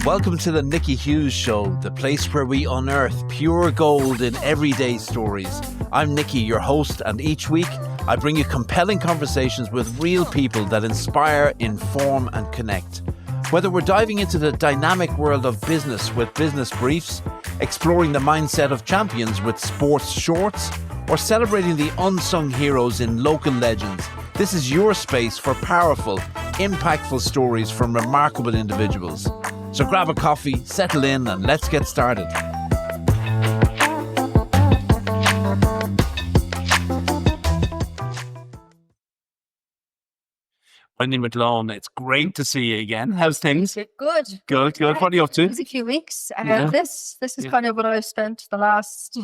Welcome to the Nicky Hughes Show, the place where we unearth pure gold in everyday stories. I'm Nicky, your host, and each week I bring you compelling conversations with real people that inspire, inform, and connect. Whether we're diving into the dynamic world of business with business briefs, exploring the mindset of champions with sports shorts, or celebrating the unsung heroes in local legends, this is your space for powerful, impactful stories from remarkable individuals. So grab a coffee, settle in, and let's get started. Wendy McGlone, it's great to see you again. How's things? Good. Good. What are you up to? It was a few weeks. This is kind of what I've spent the last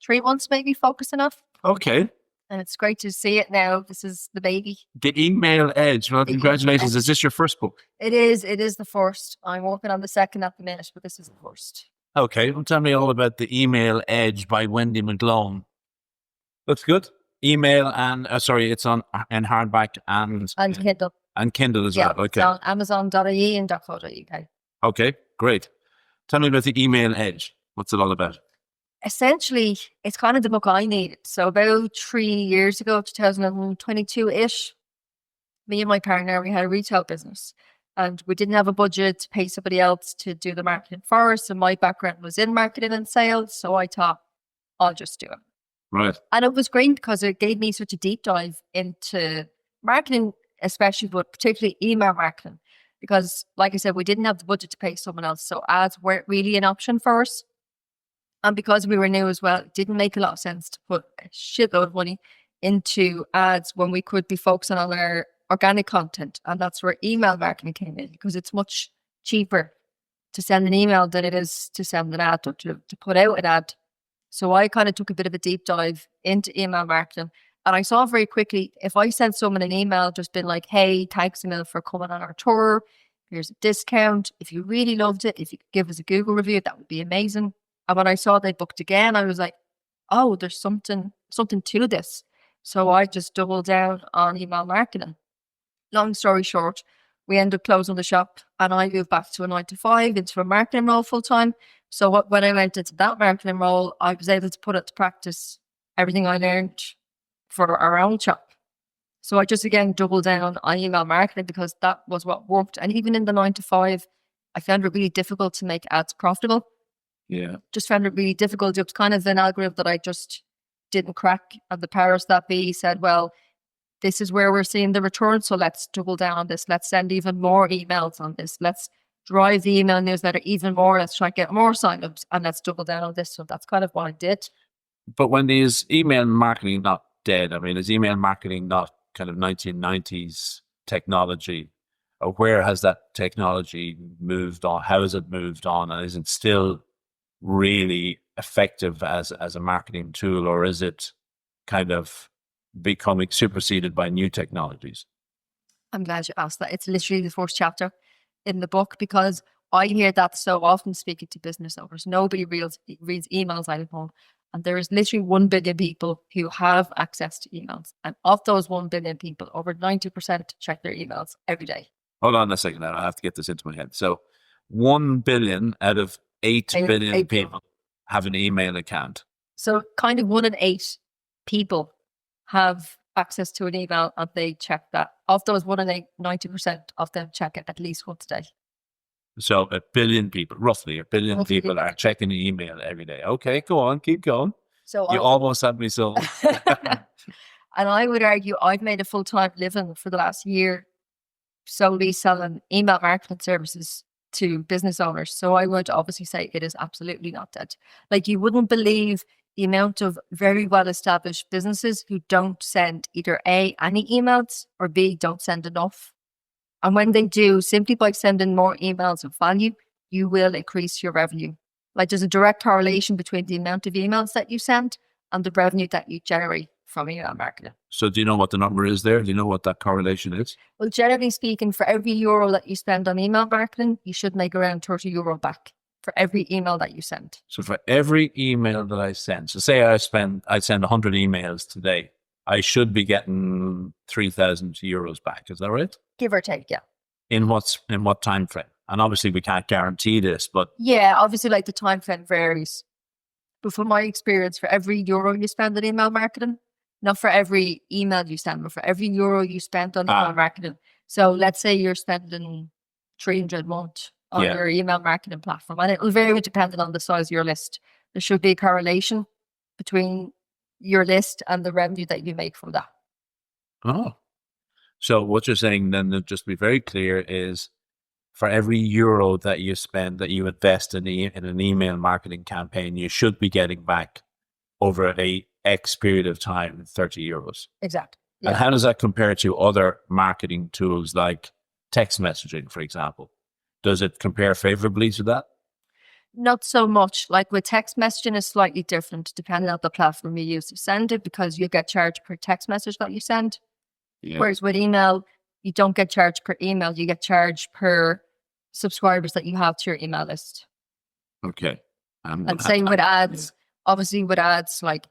3 months maybe focusing on. Okay. And it's great to see it now. This is the baby. The Email Edge. Well, congratulations. Is this your first book? It is the first. I'm working on the second at the minute, but this is the first. Okay. Well, tell me all about The Email Edge by Wendy McGlone. That's good. Email and, it's on in hardback and Kindle. And Kindle as well. Okay. It's on Amazon.ie and .co.uk. Okay, great. Tell me about The Email Edge. What's it all about? Essentially, it's kind of the book I needed. So about 3 years ago, 2022-ish, me and my partner, we had a retail business and we didn't have a budget to pay somebody else to do the marketing for us. And my background was in marketing and sales. So I thought, I'll just do it. Right. And it was great because it gave me such a deep dive into marketing, especially, but particularly email marketing. Because like I said, we didn't have the budget to pay someone else. So ads weren't really an option for us. And because we were new as well, it didn't make a lot of sense to put a shitload of money into ads when we could be focusing on our organic content. And that's where email marketing came in, because it's much cheaper to send an email than it is to send an ad or to put out an ad. So I kind of took a bit of a deep dive into email marketing. And I saw very quickly, if I sent someone an email just been like, hey, thanks a million for coming on our tour. Here's a discount. If you really loved it, if you could give us a Google review, that would be amazing. And when I saw they booked again, I was like, oh, there's something to this. So I just doubled down on email marketing. Long story short, we ended up closing the shop and I moved back to a 9-to-5 into a marketing role full time. So when I went into that marketing role, I was able to put into practice everything I learned for our own shop. So I just, again, doubled down on email marketing because that was what worked. And even in the 9-to-5, I found it really difficult to make ads profitable. Yeah. Just found it really difficult. It was kind of an algorithm that I just didn't crack. And the powers that be said, well, this is where we're seeing the return. So let's double down on this. Let's send even more emails on this. Let's drive the email newsletter even more. Let's try to get more signups and let's double down on this. So that's kind of what I did. But when is email marketing not dead? I mean, is email marketing not kind of 1990s technology? Or where has that technology moved on? How has it moved on? And is it still really effective as a marketing tool, or is it kind of becoming superseded by new technologies? I'm glad you asked that. It's literally the first chapter in the book, because I hear that so often speaking to business owners. Nobody reads emails anymore. And there is literally 1 billion people who have access to emails. And of those 1 billion people, over 90% check their emails every day. Hold on a second now. I have to get this into my head. So 1 billion out of 8 billion people have an email account. So kind of 1 in 8 people have access to an email and they check that. Of those 1 in 8, 90% of them check it at least once a day. So 1 billion people, roughly 1 billion people are checking the email every day. Okay, go on, keep going. So you almost had me sold. And I would argue I've made a full-time living for the last year solely selling email marketing services to business owners. So I would obviously say it is absolutely not dead. Like, you wouldn't believe the amount of very well-established businesses who don't send either A, any emails, or B, don't send enough. And when they do, simply by sending more emails of value, you will increase your revenue. Like, there's a direct correlation between the amount of emails that you send and the revenue that you generate from email marketing. So do you know what the number is there? Do you know what that correlation is? Well, generally speaking, for every euro that you spend on email marketing, you should make around €30 back for every email that you send. So for every email that I send, so say I send 100 emails today, I should be getting €3,000 back. Is that right? Give or take, yeah. In what time frame? And obviously we can't guarantee this, but Yeah, obviously, like the time frame varies. But from my experience, for every euro you spend on email marketing, not for every email you send, but for every euro you spend on email marketing. So let's say you're spending 300 a month on your email marketing platform, and it will vary depending on the size of your list. There should be a correlation between your list and the revenue that you make from that. oh. So what you're saying then, to just be very clear, is for every euro that you spend, that you invest in an email marketing campaign, you should be getting back over a X period of time, 30 euros. Exactly. Yeah. And how does that compare to other marketing tools like text messaging, for example? Does it compare favorably to that? Not so much. Like with text messaging is slightly different depending on the platform you use to send it, because you get charged per text message that you send. Yeah. Whereas with email, you don't get charged per email. You get charged per subscribers that you have to your email list. Okay. And same with ads. Obviously with ads, like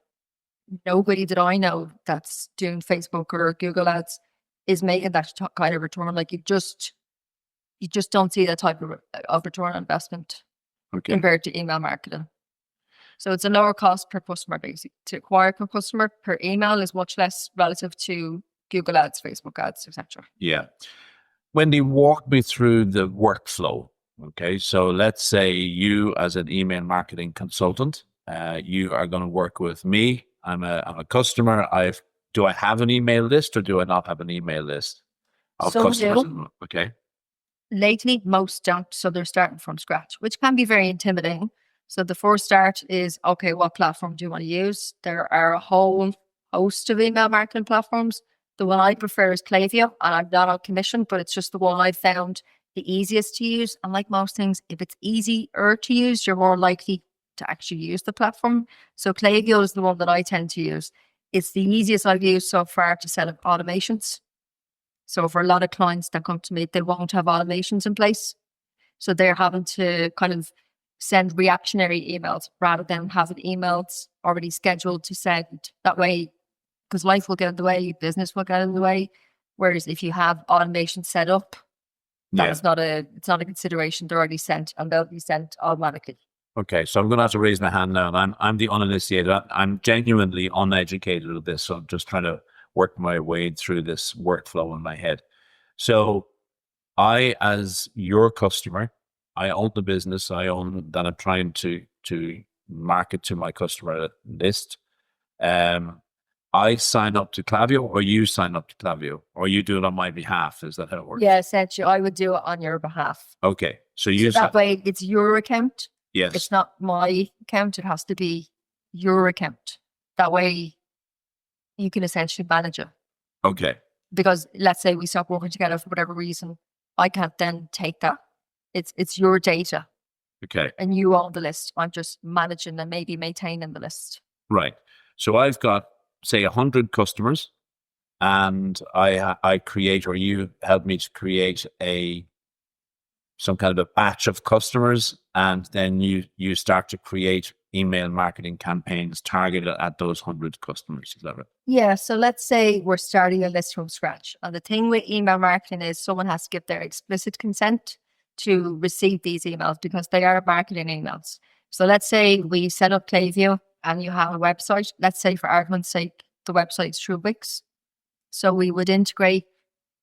nobody that I know that's doing Facebook or Google ads is making that kind of return. Like you just don't see that type of return on investment compared to email marketing. So it's a lower cost per customer, basically. To acquire a customer per email is much less relative to Google ads, Facebook ads, etc. Yeah. Wendy, walk me through the workflow. Okay. So let's say you, as an email marketing consultant, you are going to work with me. I'm a customer. Do I have an email list or do I not have an email list of customers? Okay. Lately, most don't. So they're starting from scratch, which can be very intimidating. So the first start is, okay, what platform do you want to use? There are a whole host of email marketing platforms. The one I prefer is Klaviyo, and I'm not on commission, but it's just the one I've found the easiest to use. And like most things, if it's easier to use, you're more likely to actually use the platform. So Klaviyo is the one that I tend to use. It's the easiest I've used so far to set up automations. So for a lot of clients that come to me, they won't have automations in place. So they're having to kind of send reactionary emails rather than having emails already scheduled to send. That way, because life will get in the way, business will get in the way. Whereas if you have automation set up, it's not a consideration. They're already sent and they'll be sent automatically. Okay, so I'm going to have to raise my hand now. I'm the uninitiated. I'm genuinely uneducated at this, so I'm just trying to work my way through this workflow in my head. So I, as your customer, I own the business I own that I'm trying to market to my customer list. I sign up to Klaviyo, or you sign up to Klaviyo, or you do it on my behalf. Is that how it works? Yeah, essentially, I would do it on your behalf. Okay, so that way it's your account. Yes, it's not my account. It has to be your account. That way, you can essentially manage it. Okay. Because let's say we stop working together for whatever reason, I can't then take that. It's your data. Okay. And you own the list. I'm just managing and maybe maintaining the list. Right. So I've got, say, 100 customers, and I create, or you help me to create some kind of a batch of customers, and then you start to create email marketing campaigns targeted at those 100 customers. Is that right? Yeah. So let's say we're starting a list from scratch. And the thing with email marketing is someone has to give their explicit consent to receive these emails because they are marketing emails. So let's say we set up Klaviyo and you have a website. Let's say, for argument's sake, the website's through Wix. So we would integrate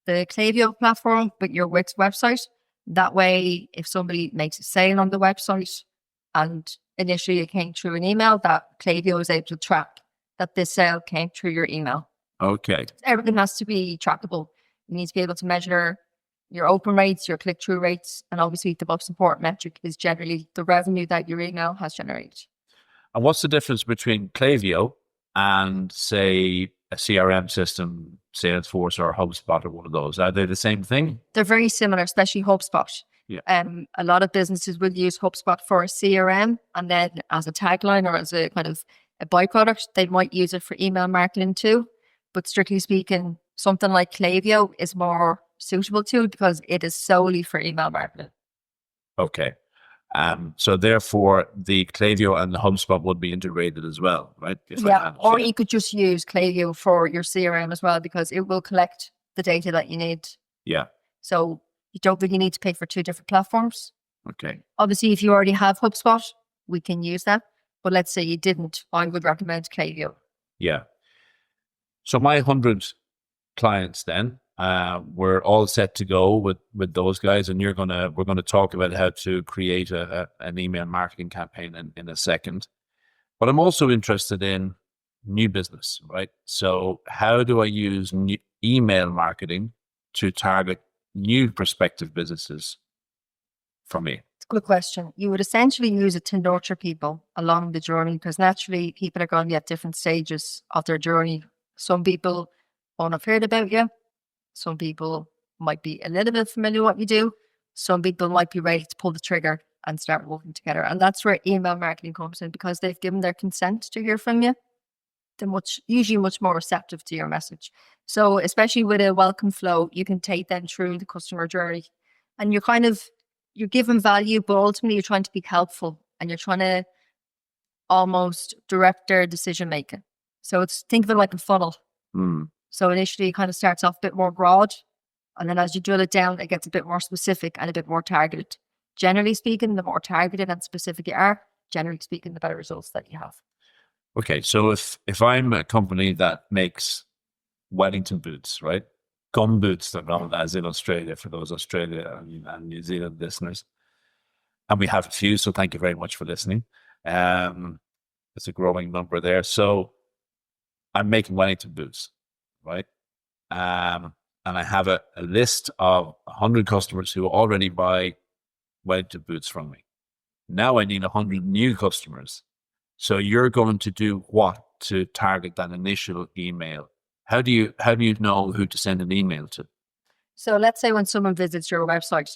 the Klaviyo platform with your Wix website. That way, if somebody makes a sale on the website and initially it came through an email, that Klaviyo is able to track that this sale came through your email. Okay. Everything has to be trackable. You need to be able to measure your open rates, your click-through rates, and obviously the most important metric is generally the revenue that your email has generated. And what's the difference between Klaviyo and, say, a CRM system, Salesforce or HubSpot or one of those? Are they the same thing? They're very similar, especially HubSpot. Yeah. A lot of businesses will use HubSpot for a CRM, and then as a tagline or as a kind of a byproduct, they might use it for email marketing too. But strictly speaking, something like Klaviyo is more suitable to it because it is solely for email marketing. Okay. So therefore, the Klaviyo and the HubSpot would be integrated as well, right? Or you could just use Klaviyo for your CRM as well because it will collect the data that you need. Yeah. So You don't really need to pay for 2 different platforms. Okay. Obviously, if you already have HubSpot, we can use that. But let's say you didn't, I would recommend Klaviyo. Yeah. So my 100 clients then, we're all set to go with those guys, and we're gonna talk about how to create an email marketing campaign in a second. But I'm also interested in new business, right? So how do I use email marketing to target new prospective businesses for me? It's a good question. You would essentially use it to nurture people along the journey, because naturally people are going to be at different stages of their journey. Some people won't have heard about you. Some people might be a little bit familiar with what you do. Some people might be ready to pull the trigger and start working together. And that's where email marketing comes in, because they've given their consent to hear from you. They're usually much more receptive to your message. So especially with a welcome flow, you can take them through the customer journey, and you're giving value, but ultimately you're trying to be helpful, and you're trying to almost direct their decision making. So think of it like a funnel. So initially it kind of starts off a bit more broad, and then as you drill it down, it gets a bit more specific and a bit more targeted. Generally speaking, the more targeted and specific you are, generally speaking, the better results that you have. Okay, so if I'm a company that makes Wellington boots, right? Gum boots, they're known as in Australia, for those Australia and New Zealand listeners. And we have a few, so thank you very much for listening. It's a growing number there. So I'm making Wellington boots, right? And I have a list of 100 customers who already buy Wellington boots from me. Now I need 100 new customers. So you're going to do what to target that initial email? How do you know who to send an email to? So let's say when someone visits your website,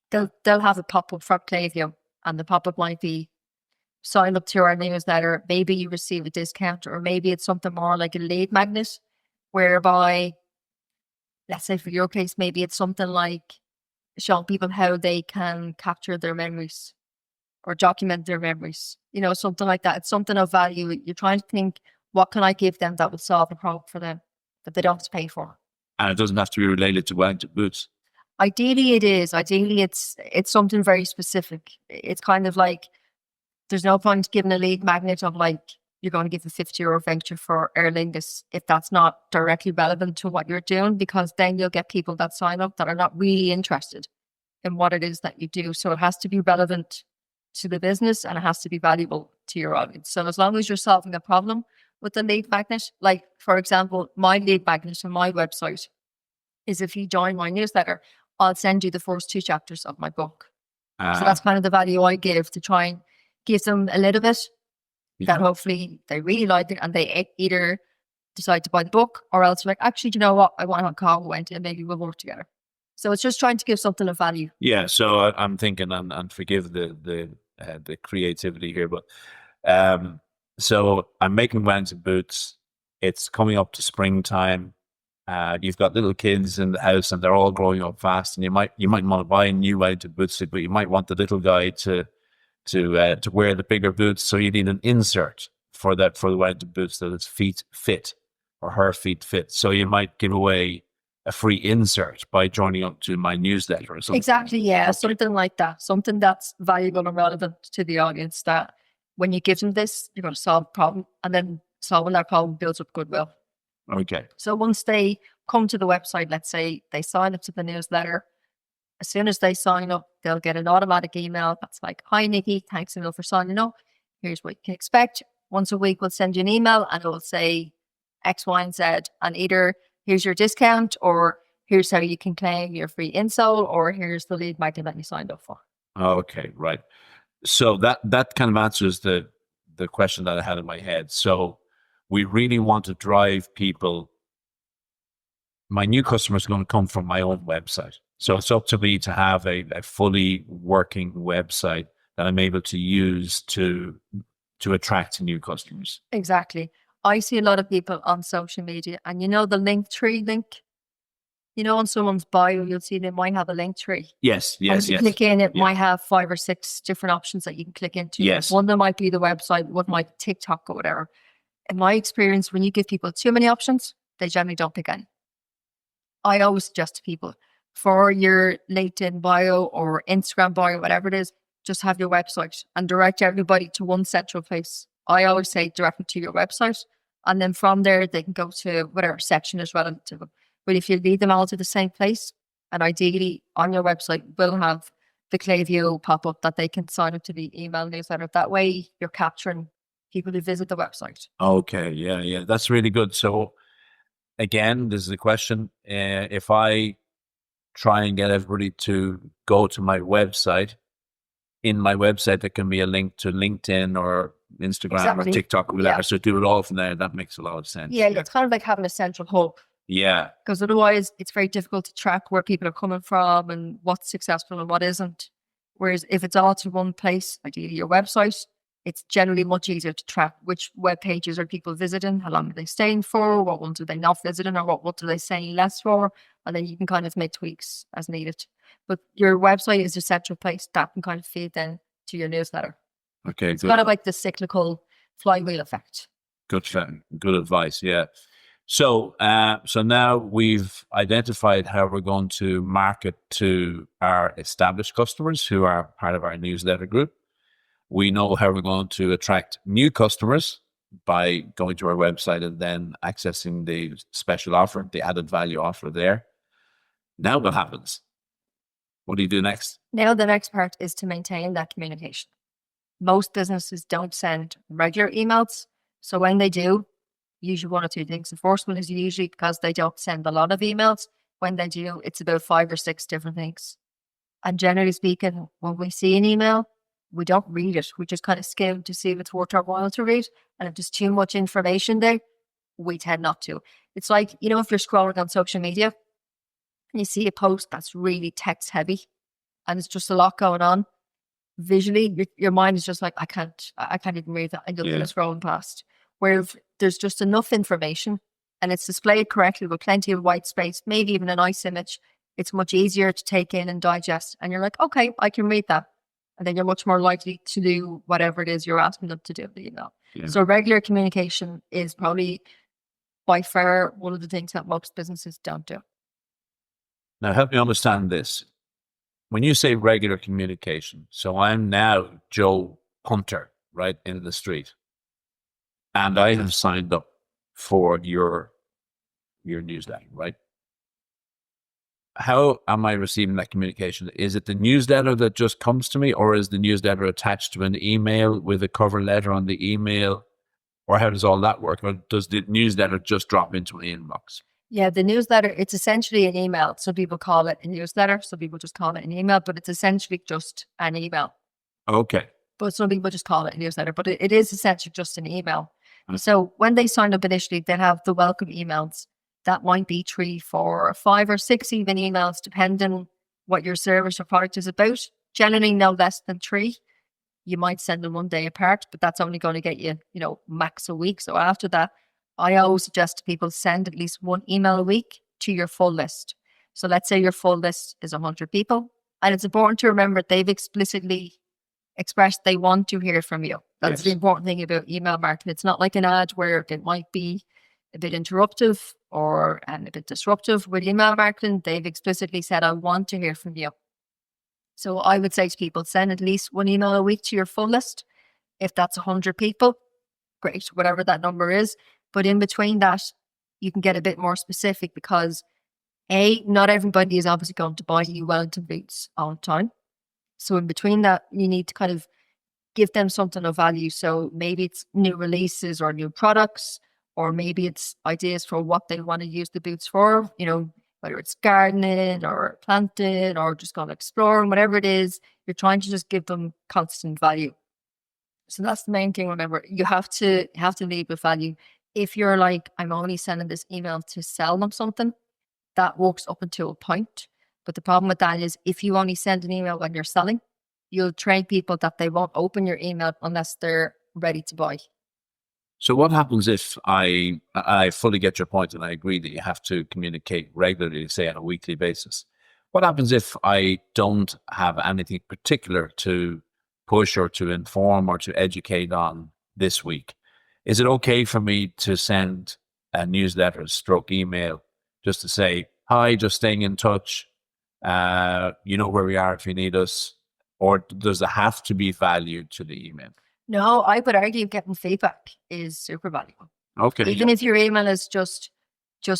they'll have a pop-up from Klaviyo, and the pop-up might be sign up to our newsletter. Maybe you receive a discount, or maybe it's something more like a lead magnet, whereby, let's say for your case, maybe it's something like showing people how they can capture their memories or document their memories, something like that. It's something of value. You're trying to think, what can I give them that will solve a problem for them that they don't have to pay for? And it doesn't have to be related to Wellington boots. Ideally it is. Ideally it's something very specific. It's kind of like, there's no point giving a lead magnet of like, you're going to give a €50 voucher for Aer Lingus if that's not directly relevant to what you're doing, because then you'll get people that sign up that are not really interested in what it is that you do. So it has to be relevant to the business, and it has to be valuable to your audience. So as long as you're solving a problem with the lead magnet, like for example, my lead magnet on my website is, if you join my newsletter, I'll send you the first 2 chapters of my book. So that's kind of the value I give, to try and give them a little bit that hopefully they really like it, and they either decide to buy the book, or else like, actually, you know what, I want to call Wendy and maybe we'll work together. So it's just trying to give something of value. Yeah. So I'm thinking, and forgive the creativity here, but so I'm making Wellington boots. It's coming up to springtime. You've got little kids in the house, and they're all growing up fast. And you might want to buy a new Wellington boots, but you might want the little guy to wear the bigger boots. So you need an insert for the Wellington boots that his feet fit, or her feet fit. So you might give away a free insert by joining up to my newsletter or something. Exactly, yeah, something like that. Something that's valuable and relevant to the audience, that when you give them this, you're going to solve a problem, and then solving that problem builds up goodwill. Okay. So once they come to the website, let's say they sign up to the newsletter, as soon as they sign up, they'll get an automatic email that's like, "Hi Nikki, thanks a million for signing up. Here's what you can expect. Once a week we'll send you an email, and it'll say X, Y, and Z, and either here's your discount, or here's how you can claim your free insole, or here's the lead magnet that you signed up for." Okay, right. So that kind of answers the question that I had in my head. So we really want to drive people. My new customers are going to come from my own website. So it's up to me to have a fully working website that I'm able to use to attract new customers. Exactly. I see a lot of people on social media, and the Linktree link, on someone's bio, you'll see they might have a link tree. Yes. And you click in, it might have 5 or 6 different options that you can click into. Yes. One of them might be the website, one might be TikTok or whatever. In my experience, when you give people too many options, they generally don't pick any. I always suggest to people, for your LinkedIn bio or Instagram bio, whatever it is, just have your website and direct everybody to one central place. I always say direct them to your website. And then from there, they can go to whatever section is relevant to them. But if you lead them all to the same place, and ideally on your website will have the Klaviyo pop up that they can sign up to the email newsletter. That way you're capturing people who visit the website. Okay, yeah, that's really good. So again, this is a question. If I try and get everybody to go to my website, in my website, there can be a link to LinkedIn or Instagram or TikTok or whatever. Yeah. So do it all from there. That makes a lot of sense. Yeah, it's kind of like having a central hub. Yeah. Because otherwise it's very difficult to track where people are coming from and what's successful and what isn't. Whereas if it's all to one place, ideally your website, it's generally much easier to track which web pages are people visiting, how long are they staying for, what ones are they not visiting, or what are they saying less for, and then you can kind of make tweaks as needed. But your website is a central place that can kind of feed then to your newsletter. Okay, it's kind of like the cyclical flywheel effect. Good advice. Yeah. So, so now we've identified how we're going to market to our established customers who are part of our newsletter group. We know how we're going to attract new customers by going to our website and then accessing the special offer, the added value offer there. Now what happens? What do you do next? Now the next part is to maintain that communication. Most businesses don't send regular emails. So when they do, usually one or two things. The first one is usually because they don't send a lot of emails. When they do, it's about 5 or 6 different things. And generally speaking, when we see an email, we don't read it. We just kind of skim to see if it's worth our while to read. And if there's too much information there, we tend not to. It's like, you know, if you're scrolling on social media and you see a post that's really text heavy and it's just a lot going on, visually, your mind is just like, I can't even read that. And you'll be scrolling past. Where if there's just enough information and it's displayed correctly with plenty of white space, maybe even a nice image, it's much easier to take in and digest. And you're like, okay, I can read that. And then you're much more likely to do whatever it is you're asking them to do in the email. Yeah. So regular communication is probably by far one of the things that most businesses don't do. Now, help me understand this. When you say regular communication, so I'm now Joe Hunter, right, in the street, and I have signed up for your newsletter, right? How am I receiving that communication? Is it the newsletter that just comes to me, or is the newsletter attached to an email with a cover letter on the email? Or how does all that work? Or does the newsletter just drop into my inbox? Yeah, the newsletter, it's essentially an email. Some people call it a newsletter. Some people just call it an email, but it's essentially just an email. Okay. But some people just call it a newsletter, but it is essentially just an email. So when they sign up initially, they have the welcome emails. That might be 3, 4, 5 or 6 even emails, depending what your service or product is about. Generally no less than 3. You might send them one day apart, but that's only going to get you, max a week. So after that, I always suggest to people send at least 1 email a week to your full list. So let's say your full list is 100 people. And it's important to remember they've explicitly expressed they want to hear from you. That's the important thing about email marketing. It's not like an ad where it might be a bit interruptive or a bit disruptive. With email marketing, they've explicitly said, I want to hear from you. So I would say to people, send at least 1 email a week to your full list. If that's 100 people, great, whatever that number is. But in between that, you can get a bit more specific because not everybody is obviously going to buy you Wellington boots all the time. So in between that, you need to kind of give them something of value. So maybe it's new releases or new products, or maybe it's ideas for what they want to use the boots for, whether it's gardening or planting or just going exploring, whatever it is, you're trying to just give them constant value. So that's the main thing. Remember, you have to lead with value. If you're like, I'm only sending this email to sell them something, that works up until a point. But the problem with that is if you only send an email when you're selling, you'll train people that they won't open your email unless they're ready to buy. So what happens if I fully get your point and I agree that you have to communicate regularly, say on a weekly basis? What happens if I don't have anything particular to push or to inform or to educate on this week? Is it okay for me to send a newsletter, stroke email, just to say, hi, just staying in touch. You know where we are if you need us, or does there have to be value to the email? No, I would argue getting feedback is super valuable. Okay. Even if your email is just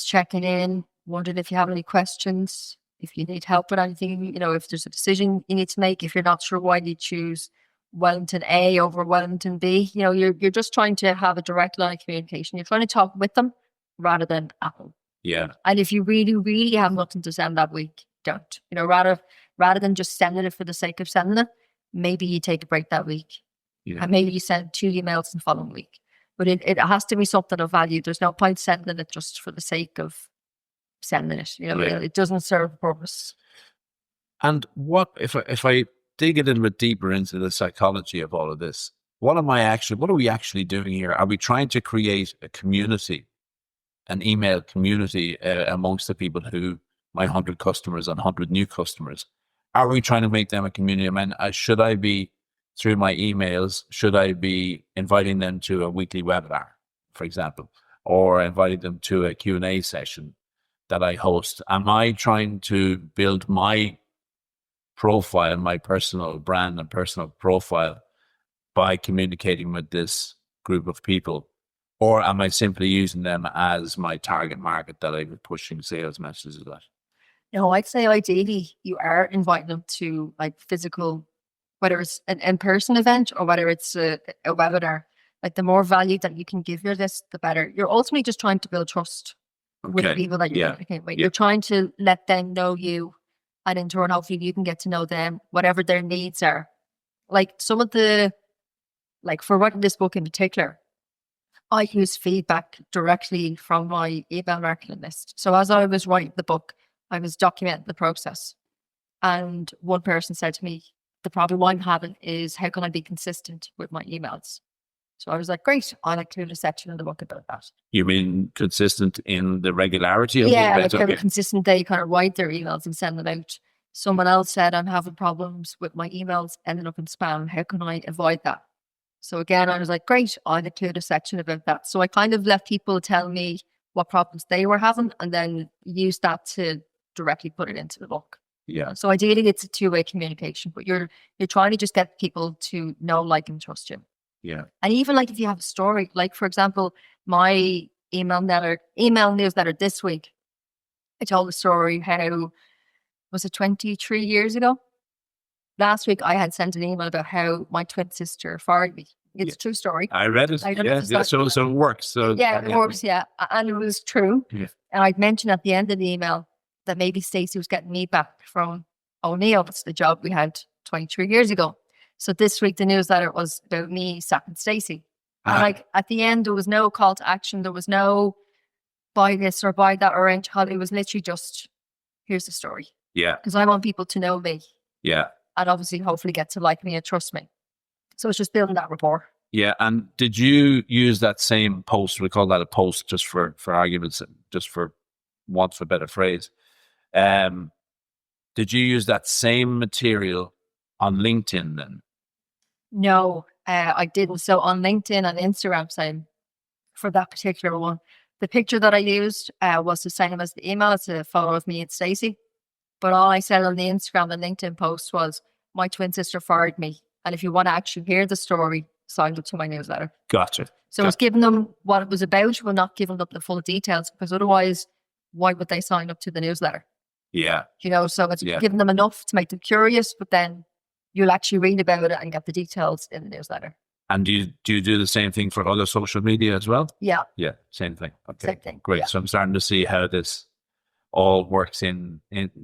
checking in, wondering if you have any questions, if you need help with anything, you know, if there's a decision you need to make, if you're not sure why you choose Wellington A over Wellington B, you know, you're just trying to have a direct line of communication. You're trying to talk with them rather than at them. Yeah. And if you really, really have nothing to send that week, don't. You know, rather than just sending it for the sake of sending it, maybe you take a break that week. Yeah. And maybe you send 2 emails in the following week. But it has to be something of value. There's no point sending it just for the sake of sending it. You know, Yeah. it doesn't serve a purpose. And what if I dig a little bit deeper into the psychology of all of this? What are we actually doing here? Are we trying to create a community, an email community amongst the people who, my 100 customers and 100 new customers? Are we trying to make them a community? I mean, should I be, through my emails, should I be inviting them to a weekly webinar, for example, or inviting them to a Q&A session that I host? Am I trying to build my profile, my personal brand and personal profile by communicating with this group of people? Or am I simply using them as my target market that I'm pushing sales messages at? No, I'd say ideally you are inviting them to like physical, whether it's an in-person event or whether it's a webinar. Like the more value that you can give your list, the better. You're ultimately just trying to build trust with the people that you're communicating with. You're trying to let them know you, and in turn, hopefully you can get to know them, whatever their needs are. Like some of for writing this book in particular, I use feedback directly from my email marketing list. So as I was writing the book, I was documenting the process. And one person said to me, the problem I'm having is how can I be consistent with my emails? So I was like, great, I'll include a section in the book about that. You mean consistent in the regularity of the events? event? Like how consistent they kind of write their emails and send them out. Someone else said, I'm having problems with my emails ending up in spam. How can I avoid that? So again, I was like, great, I'll include a section about that. So I kind of let people tell me what problems they were having and then use that to directly put it into the book. Yeah. So ideally it's a two-way communication, but you're trying to just get people to know, like, and trust you. Yeah. And even like if you have a story, like for example, my email newsletter this week, I told a story how, was it 23 years ago? Last week I had sent an email about how my twin sister fired me. It's a true story. I read it. So it works. So it works, yeah. And it was true. Yeah. And I'd mentioned at the end of the email that maybe Stacey was getting me back from O'Neill. It's the job we had 23 years ago. So this week the newsletter was about me sacking Stacey. And like at the end there was no call to action. There was no buy this or buy that or any. It was literally just, here's the story. Yeah. Because I want people to know me. Yeah. And obviously hopefully get to like me and trust me. So it's just building that rapport. Yeah. And did you use that same post? We call that a post just for arguments, just for want of a better phrase. Did you use that same material on LinkedIn then? No, I didn't. So on LinkedIn and Instagram, same for that particular one. The picture that I used was the same as the email. It's a photo of me and Stacey. But all I said on the Instagram and LinkedIn post was, my twin sister fired me. And if you want to actually hear the story, sign up to my newsletter. Gotcha. So it's giving them what it was about, but not giving them the full details, because otherwise, why would they sign up to the newsletter? Yeah. You know, so it's giving them enough to make them curious, but then you'll actually read about it and get the details in the newsletter. And do you do the same thing for other social media as well? Yeah. Yeah, same thing. Okay. Same thing. Great. Yeah. So I'm starting to see how this all works in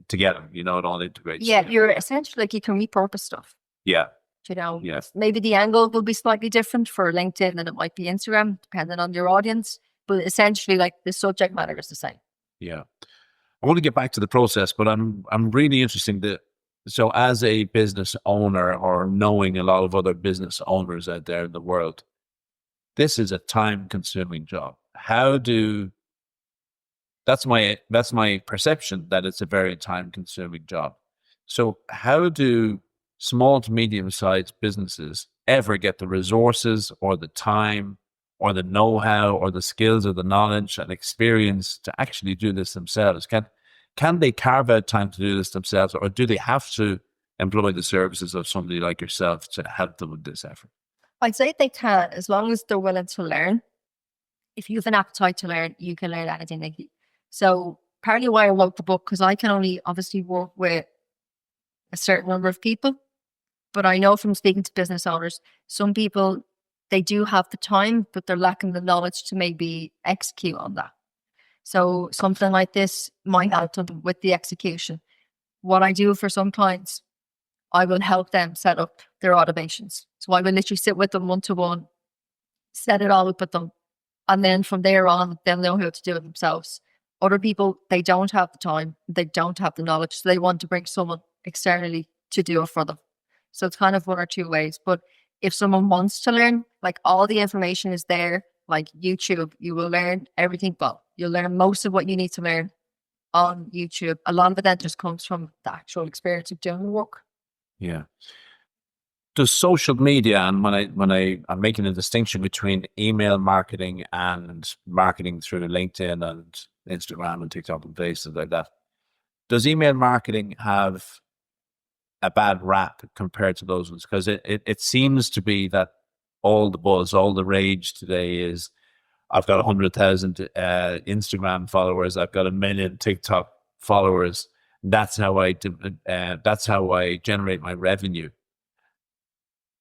together, you know, it all integrates. Yeah, you're essentially like, you can repurpose stuff. Yeah. You know, yes. Maybe the angle will be slightly different for LinkedIn than it might be Instagram, depending on your audience. But essentially, like, the subject matter is the same. Yeah. I want to get back to the process, but I'm really interested so as a business owner, or knowing a lot of other business owners out there in the world, this is a time-consuming job. That's my perception, that it's a very time-consuming job. So how do small to medium-sized businesses ever get the resources or the time or the know-how or the skills or the knowledge and experience to actually do this themselves? Can they carve out time to do this themselves, or do they have to employ the services of somebody like yourself to help them with this effort? I'd say they can, as long as they're willing to learn. If you have an appetite to learn, you can learn anything. So partly why I wrote the book, because I can only obviously work with a certain number of people. But I know from speaking to business owners, some people, they do have the time, but they're lacking the knowledge to maybe execute on that. So something like this might help them with the execution. What I do for some clients, I will help them set up their automations. So I will literally sit with them one-to-one, set it all up with them. And then from there on, they'll know how to do it themselves. Other people, they don't have the time, they don't have the knowledge, so they want to bring someone externally to do it for them. So it's kind of one or two ways. But if someone wants to learn, like all the information is there, like YouTube, you will learn everything. Well, you'll learn most of what you need to learn on YouTube. A lot of it then just comes from the actual experience of doing the work. Yeah. Does social media, and I'm making a distinction between email marketing and marketing through LinkedIn and Instagram and TikTok and places like that, does email marketing have a bad rap compared to those ones? Because it seems to be that all the buzz, all the rage today is, I've got 100,000 Instagram followers, I've got 1 million TikTok followers. That's how I generate my revenue.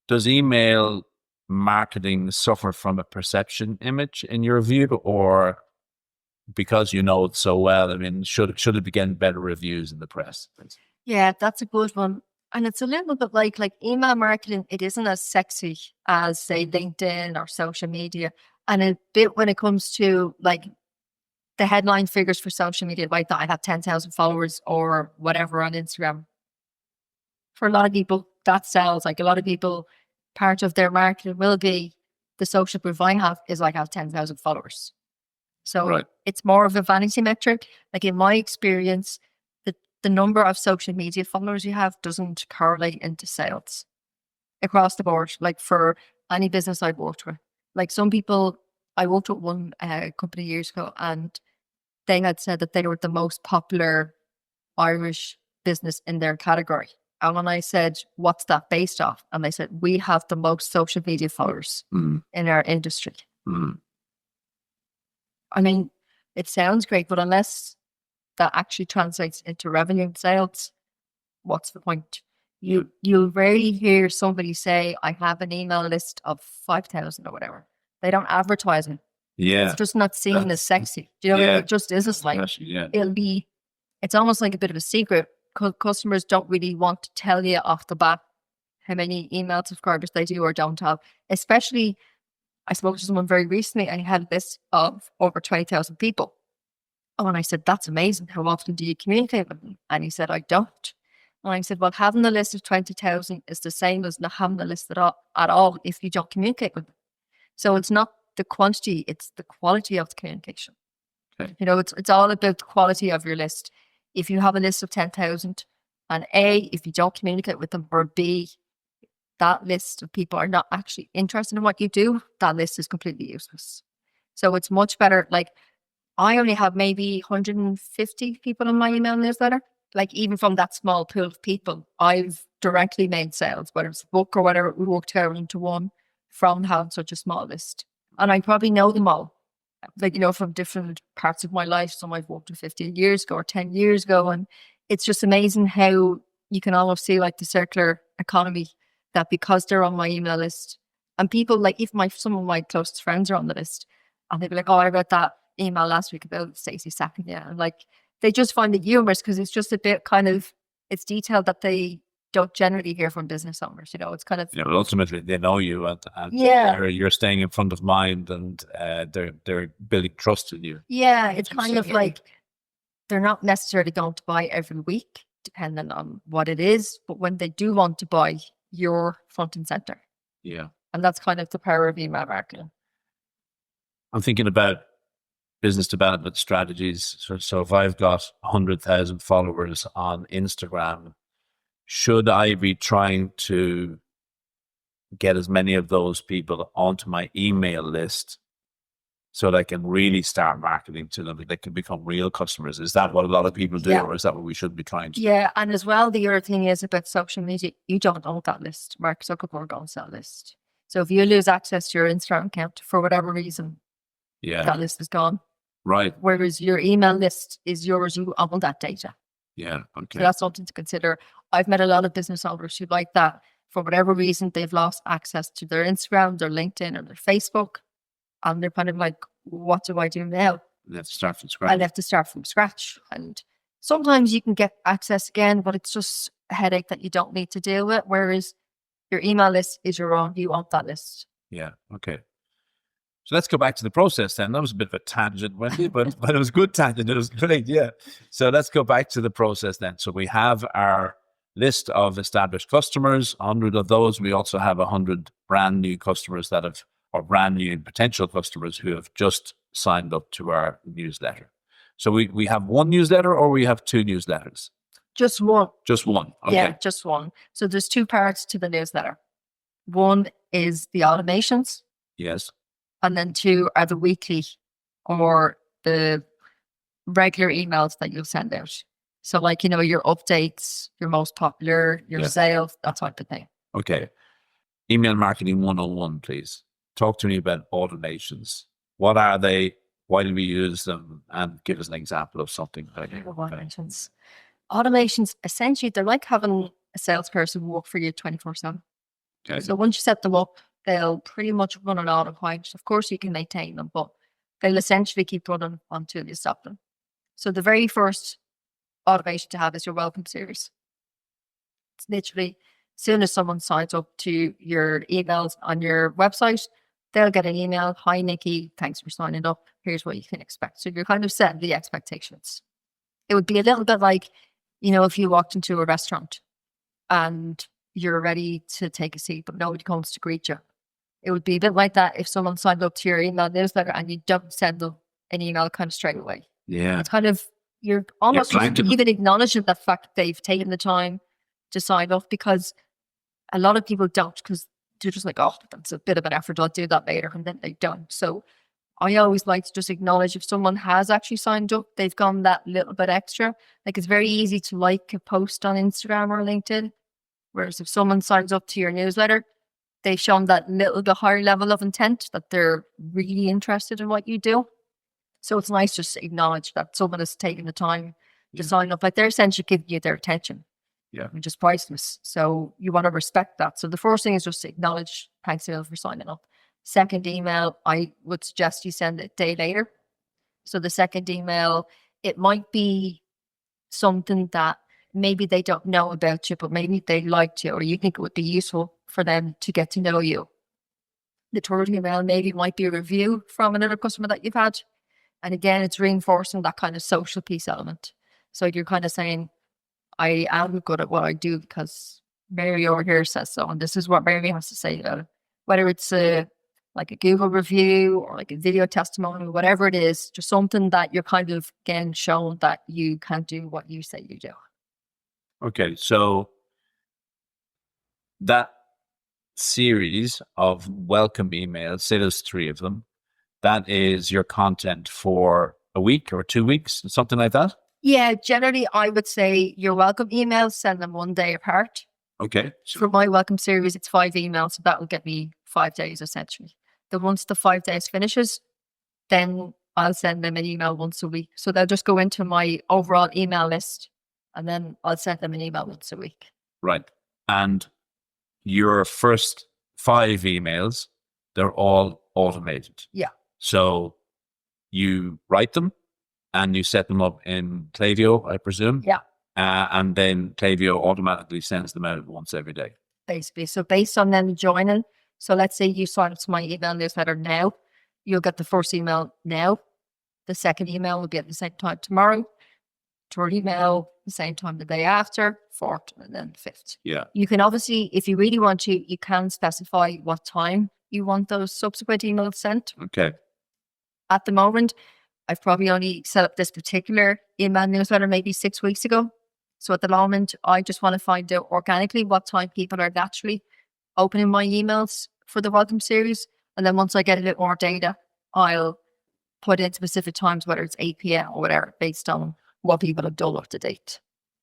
Does email marketing suffer from a perception image in your view, or because you know it so well? I mean, should it be getting better reviews in the press? Yeah, that's a good one. And it's a little bit like email marketing, it isn't as sexy as, say, LinkedIn or social media. And a bit when it comes to like the headline figures for social media, like that I have 10,000 followers or whatever on Instagram. For a lot of people, that sells. Like a lot of people, part of their marketing will be the social proof I have is like I have 10,000 followers. So Right. It's more of a vanity metric. Like in my experience, the number of social media followers you have doesn't correlate into sales across the board. Like for any business I've worked with, like some people, I worked with one company years ago, and they had said that they were the most popular Irish business in their category. And when I said, what's that based off? And they said, we have the most social media followers in our industry. I mean, it sounds great, but unless that actually translates into revenue and sales, what's the point? You'll rarely hear somebody say, I have an email list of 5,000 or whatever. They don't advertise it. Yeah. It's just not seen as sexy. Do you know what I mean? It just isn't like, it's almost like a bit of a secret. Customers don't really want to tell you off the bat how many email subscribers they do or don't have. Especially, I spoke to someone very recently and he had a list of over 20,000 people. Oh, and I said, that's amazing. How often do you communicate with them? And he said, I don't. And I said, well, having a list of 20,000 is the same as not having a list at all if you don't communicate with them. So it's not the quantity, it's the quality of the communication. Okay. You know, it's all about the quality of your list. If you have a list of 10,000 and A, if you don't communicate with them, or B, that list of people are not actually interested in what you do, that list is completely useless. So it's much better. Like I only have maybe 150 people in my email newsletter. Like even from that small pool of people, I've directly made sales, whether it's a book or whatever, we worked out into one from having such a small list. And I probably know them all, like, you know, from different parts of my life. Some I've worked with 15 years ago or 10 years ago. And it's just amazing how you can almost see like the circular economy, that because they're on my email list and people like, even some of my closest friends are on the list and they'd be like, oh, I read that email last week about Stacey sacking you. And like, they just find it humorous because it's just a bit kind of, it's detail that they don't generally hear from business owners. You know, it's kind of, but ultimately they know you and you're staying in front of mind, and they're building trust in you. Yeah, it's kind of like they're not necessarily going to buy every week, depending on what it is. But when they do want to buy, you're front and center. Yeah. And that's kind of the power of email marketing. I'm thinking about business development strategies. So if I've got 100,000 followers on Instagram, should I be trying to get as many of those people onto my email list so they can really start marketing to them. They can become real customers. Is that what a lot of people do, Yeah. or is that what we should be trying to do? Yeah, and as well, the other thing is about social media. You don't own that list. Mark Zuckerberg owns that list. So if you lose access to your Instagram account for whatever reason, Yeah, that list is gone. right. Whereas your email list is yours. You own that data. Yeah, So okay. that's something to consider. I've met a lot of business owners who like that. For whatever reason, they've lost access to their Instagram, their LinkedIn, or their Facebook. And they're kind of like, what do I do now? They have to start from I scratch. have to start from scratch. And sometimes you can get access again, but it's just a headache that you don't need to deal with. Whereas your email list is your own. You own that list. Yeah, okay. So let's go back to the process then. That was a bit of a tangent, Wendy, but it was a good tangent. It was great, yeah. So let's go back to the process then. So we have our list of established customers, 100 of those. We also have 100 brand new customers that have, or brand new potential customers who have just signed up to our newsletter. So we have one newsletter, or we have two newsletters? Just one. Just one, okay. Yeah, just one. So there's two parts to the newsletter. One is the automations, Yes, and then two are the weekly or the regular emails that you'll send out. So like, your updates, your most popular, your Yeah. sales, that type of thing. okay. Email marketing 101, please. Talk to me about automations. What are they? Why do we use them? And give us an example of something. Automations. Automations, essentially, they're like having a salesperson work for you 24/7. Okay. So once you set them up, they'll pretty much run on autopilot. Of course, you can maintain them, but they'll essentially keep running until you stop them. So the very first automation to have is your welcome series. It's literally, as soon as someone signs up to your emails on your website, they'll get an email. Hi, Nikki. Thanks for signing up. Here's what you can expect. So you're kind of setting the expectations. It would be a little bit like, if you walked into a restaurant and you're ready to take a seat, but nobody comes to greet you. It would be a bit like that if someone signed up to your email newsletter and you don't send them an email kind of straight away. Yeah. It's kind of, you're almost flagged them. even acknowledging the fact that they've taken the time to sign up, because a lot of people don't, because they're just like, oh, that's a bit of an effort. I'll do that later. And then they don't. So I always like to just acknowledge if someone has actually signed up, they've gone that little bit extra. Like, it's very easy to like a post on Instagram or LinkedIn. Whereas if someone signs up to your newsletter, they've shown that little bit higher level of intent, that they're really interested in what you do. So it's nice just to acknowledge that someone has taken the time to sign up. Like, they're essentially giving you their attention. Yeah. Which is priceless. So you want to respect that. So the first thing is just to acknowledge, thanks Phil for signing up. Second email, I would suggest you send it a day later. So the second email, it might be something that maybe they don't know about you, but maybe they liked you, or you think it would be useful for them to get to know you. The third email maybe might be a review from another customer that you've had. And again, it's reinforcing that kind of social piece element. So you're kind of saying, I am good at what I do because Mary over here says so, and this is what Mary has to say about it. Whether it's like a Google review or like a video testimonial, whatever it is, just something that you're kind of, again, showing that you can do what you say you do. Okay, so that series of welcome emails, say there's 3 of them, that is your content for a week or 2 weeks, something like that? Yeah, generally I would say your welcome emails, send them one day apart. Okay. For my welcome series, it's 5 emails, so that will get me 5 days essentially. Then once the 5 days finishes, then I'll send them an email once a week. So they'll just go into my overall email list, and then I'll send them an email once a week. Right. And your first 5 emails, they're all automated. Yeah. So you write them and you set them up in Klaviyo, I presume. Yeah. And then Klaviyo automatically sends them out once every day. Basically. So based on them joining, so let's say you sign up to my email newsletter now, you'll get the first email now. The second email will be at the same time tomorrow. Third email, the same time the day after, fourth, and then fifth. Yeah. You can obviously, if you really want to, you can specify what time you want those subsequent emails sent. Okay. At the moment, I've probably only set up this particular email newsletter maybe 6 weeks ago. So at the moment, I just want to find out organically what time people are naturally opening my emails for the welcome series. And then once I get a bit more data, I'll put in specific times, whether it's 8 p.m. or whatever, based on what people have done up to date.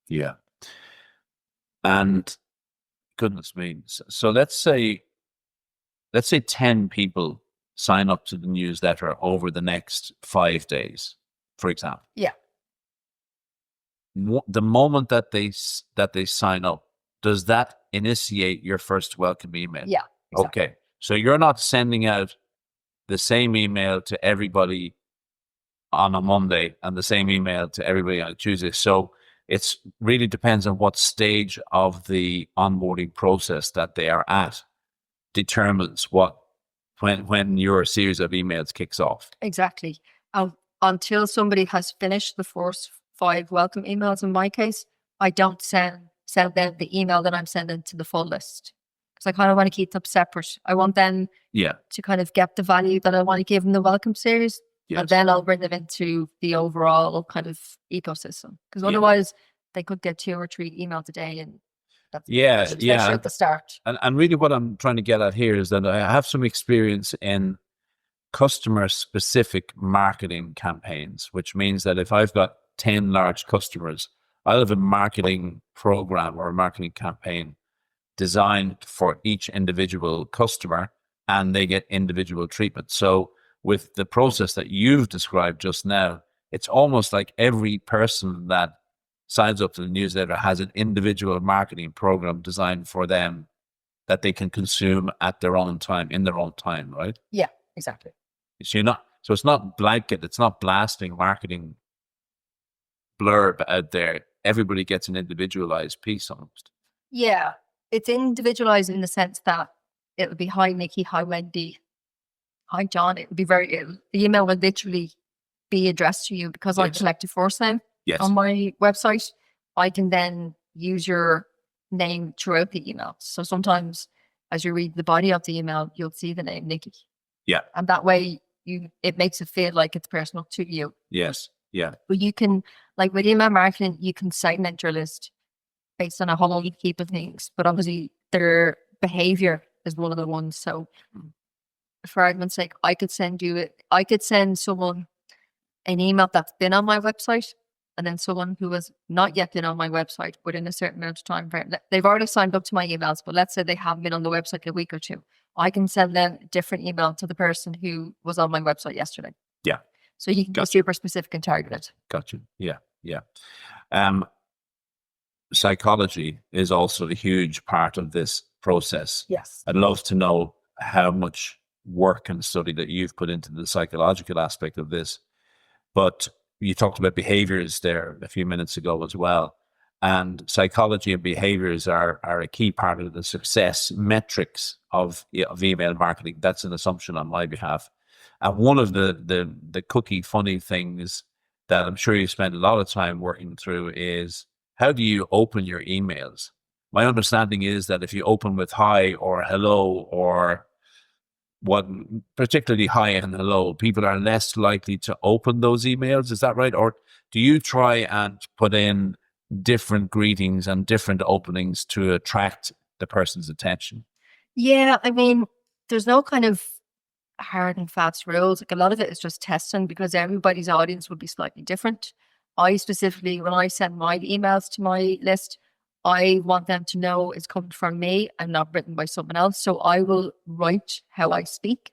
Yeah. And goodness me. So let's say 10 people sign up to the newsletter over the next 5 days, for example. Yeah. The moment that they sign up, does that initiate your first welcome email? Yeah. Exactly. Okay. So you're not sending out the same email to everybody on a Monday and the same email to everybody on a Tuesday. So it's really depends on what stage of the onboarding process that they are at determines when your series of emails kicks off. Exactly. Until somebody has finished the first 5 welcome emails, in my case, I don't send them the email that I'm sending to the full list, because I kind of want to keep them separate. I want them to kind of get the value that I want to give them the welcome series. Yes. And then I'll bring them into the overall kind of ecosystem, because otherwise they could get 2 or 3 emails a day, and that's especially at the start. And really what I'm trying to get at here is that I have some experience in customer specific marketing campaigns, which means that if I've got 10 large customers, I'll have a marketing program or a marketing campaign designed for each individual customer, and they get individual treatment. So with the process that you've described just now, it's almost like every person that signs up to the newsletter has an individual marketing program designed for them that they can consume at their own time, in their own time, right? Yeah, exactly. So it's not blanket, it's not blasting marketing blurb out there. Everybody gets an individualized piece almost. Yeah, it's individualized in the sense that it would be, hi Nikki, hi Wendy, hi John. It would be the email would literally be addressed to you, because I collected first name on my website. I can then use your name throughout the email. So sometimes as you read the body of the email, you'll see the name Nikki. Yeah. And that way it makes it feel like it's personal to you. Yes. Yeah. But you can, like with email marketing, you can segment your list based on a whole heap of things. But obviously their behavior is one of the ones. So for argument's sake, I could send someone an email that's been on my website, and then someone who has not yet been on my website within a certain amount of time frame. They've already signed up to my emails, but let's say they haven't been on the website a week or 2. I can send them a different email to the person who was on my website yesterday. Yeah. So you can be super specific and targeted. Gotcha. Yeah. Yeah. Psychology is also a huge part of this process. Yes. I'd love to know how much work and study that you've put into the psychological aspect of this. But you talked about behaviors there a few minutes ago as well. And psychology and behaviors are a key part of the success metrics of email marketing. That's an assumption on my behalf. And one of the cookie funny things that I'm sure you spend a lot of time working through is, how do you open your emails? My understanding is that if you open with hi or hello, or particularly hi and hello, people are less likely to open those emails. Is that right? Or do you try and put in different greetings and different openings to attract the person's attention? Yeah, I mean, there's no kind of hard and fast rules. Like, a lot of it is just testing, because everybody's audience will be slightly different. I specifically, when I send my emails to my list, I want them to know it's coming from me and not written by someone else. So I will write how I speak.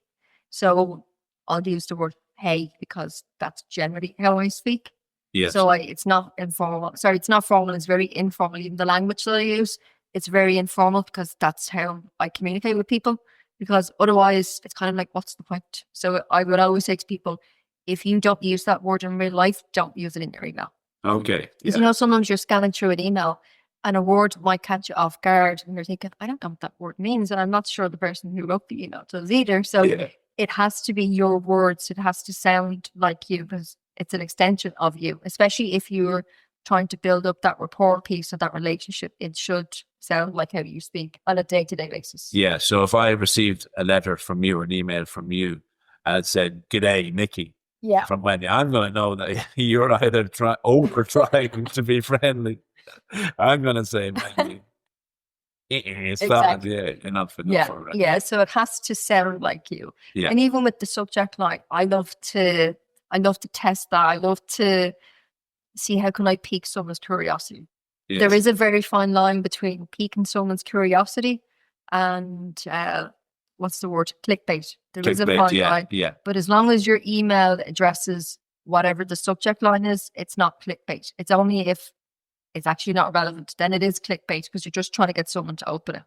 So I'll use the word hey, because that's generally how I speak. Yes. So it's not informal. Sorry, it's not formal. It's very informal. Even the language that I use, it's very informal, because that's how I communicate with people. Because otherwise it's kind of like, what's the point? So I would always say to people, if you don't use that word in real life, don't use it in your email. Okay. Because sometimes you're scanning through an email and a word might catch you off guard, and you're thinking, I don't know what that word means, and I'm not sure the person who wrote the email does either. So it has to be your words. It has to sound like you, because it's an extension of you. Especially if you're trying to build up that rapport piece of that relationship, it should sound like how you speak on a day-to-day basis. Yeah. So if I received a letter from you or an email from you and it said, "G'day, Nikki," from Wendy, I'm going to know that you're either trying to be friendly. I'm going to say, Wendy, exactly. enough. Yeah. So it has to sound like you. Yeah. And even with the subject line, I love to I love to test that. I love to see how can I pique someone's curiosity. Yes. There is a very fine line between piquing someone's curiosity and what's the word? Clickbait. There is a Clickbait, fine line. yeah. But as long as your email addresses whatever the subject line is, it's not clickbait. It's only if it's actually not relevant, then it is clickbait because you're just trying to get someone to open it.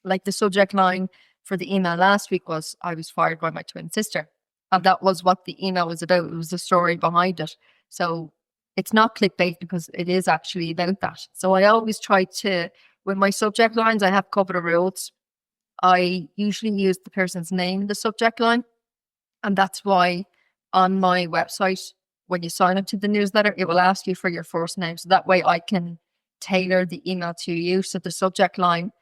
Like the subject line for the email last week was, I was fired by my twin sister. And that was what the email was about. It was the story behind it. So it's not clickbait because it is actually about that. So I always try to, with my subject lines, I have a couple of rules. I usually use the person's name in the subject line. And that's why on my website, when you sign up to the newsletter, it will ask you for your first name. So that way I can tailor the email to you. So the subject line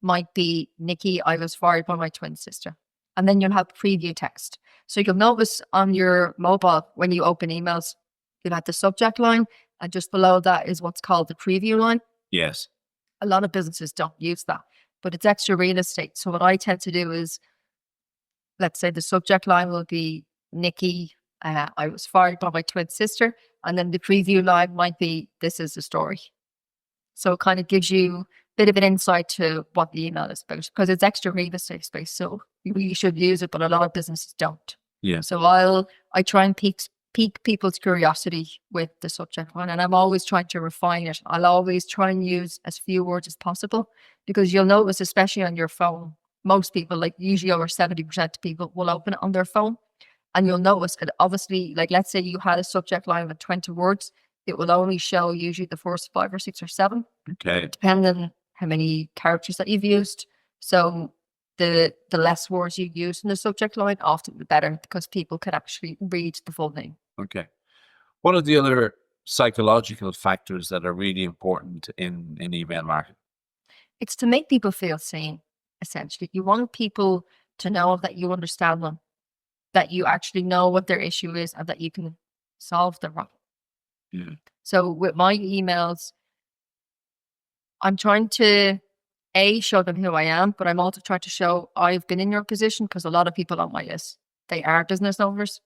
might be, Nikki, I was fired by my twin sister. And then you'll have preview text. So you'll notice on your mobile, when you open emails, you'll have the subject line. And just below that is what's called the preview line. Yes. A lot of businesses don't use that, but it's extra real estate. So what I tend to do is, let's say the subject line will be, Nikki, I was fired by my twin sister. And then the preview line might be, this is the story. So it kind of gives you a bit of an insight to what the email is about because it's extra real estate space. So you really should use it, but a lot of businesses don't. Yeah. So I try and pique people's curiosity with the subject line, and I'm always trying to refine it. I'll always try and use as few words as possible because you'll notice, especially on your phone, most people, like usually over 70% of people will open it on their phone. And you'll notice it obviously, like let's say you had a subject line with 20 words, it will only show usually the first 5 or 6 or 7. Okay. Depending on how many characters that you've used. So the less words you use in the subject line, often the better because people can actually read the full thing. Okay. What are the other psychological factors that are really important in email marketing? It's to make people feel seen, essentially. You want people to know that you understand them, that you actually know what their issue is and that you can solve their problem. Yeah. So with my emails, I'm trying to show them who I am, but I'm also trying to show I've been in your position because a lot of people on my list, they are business owners.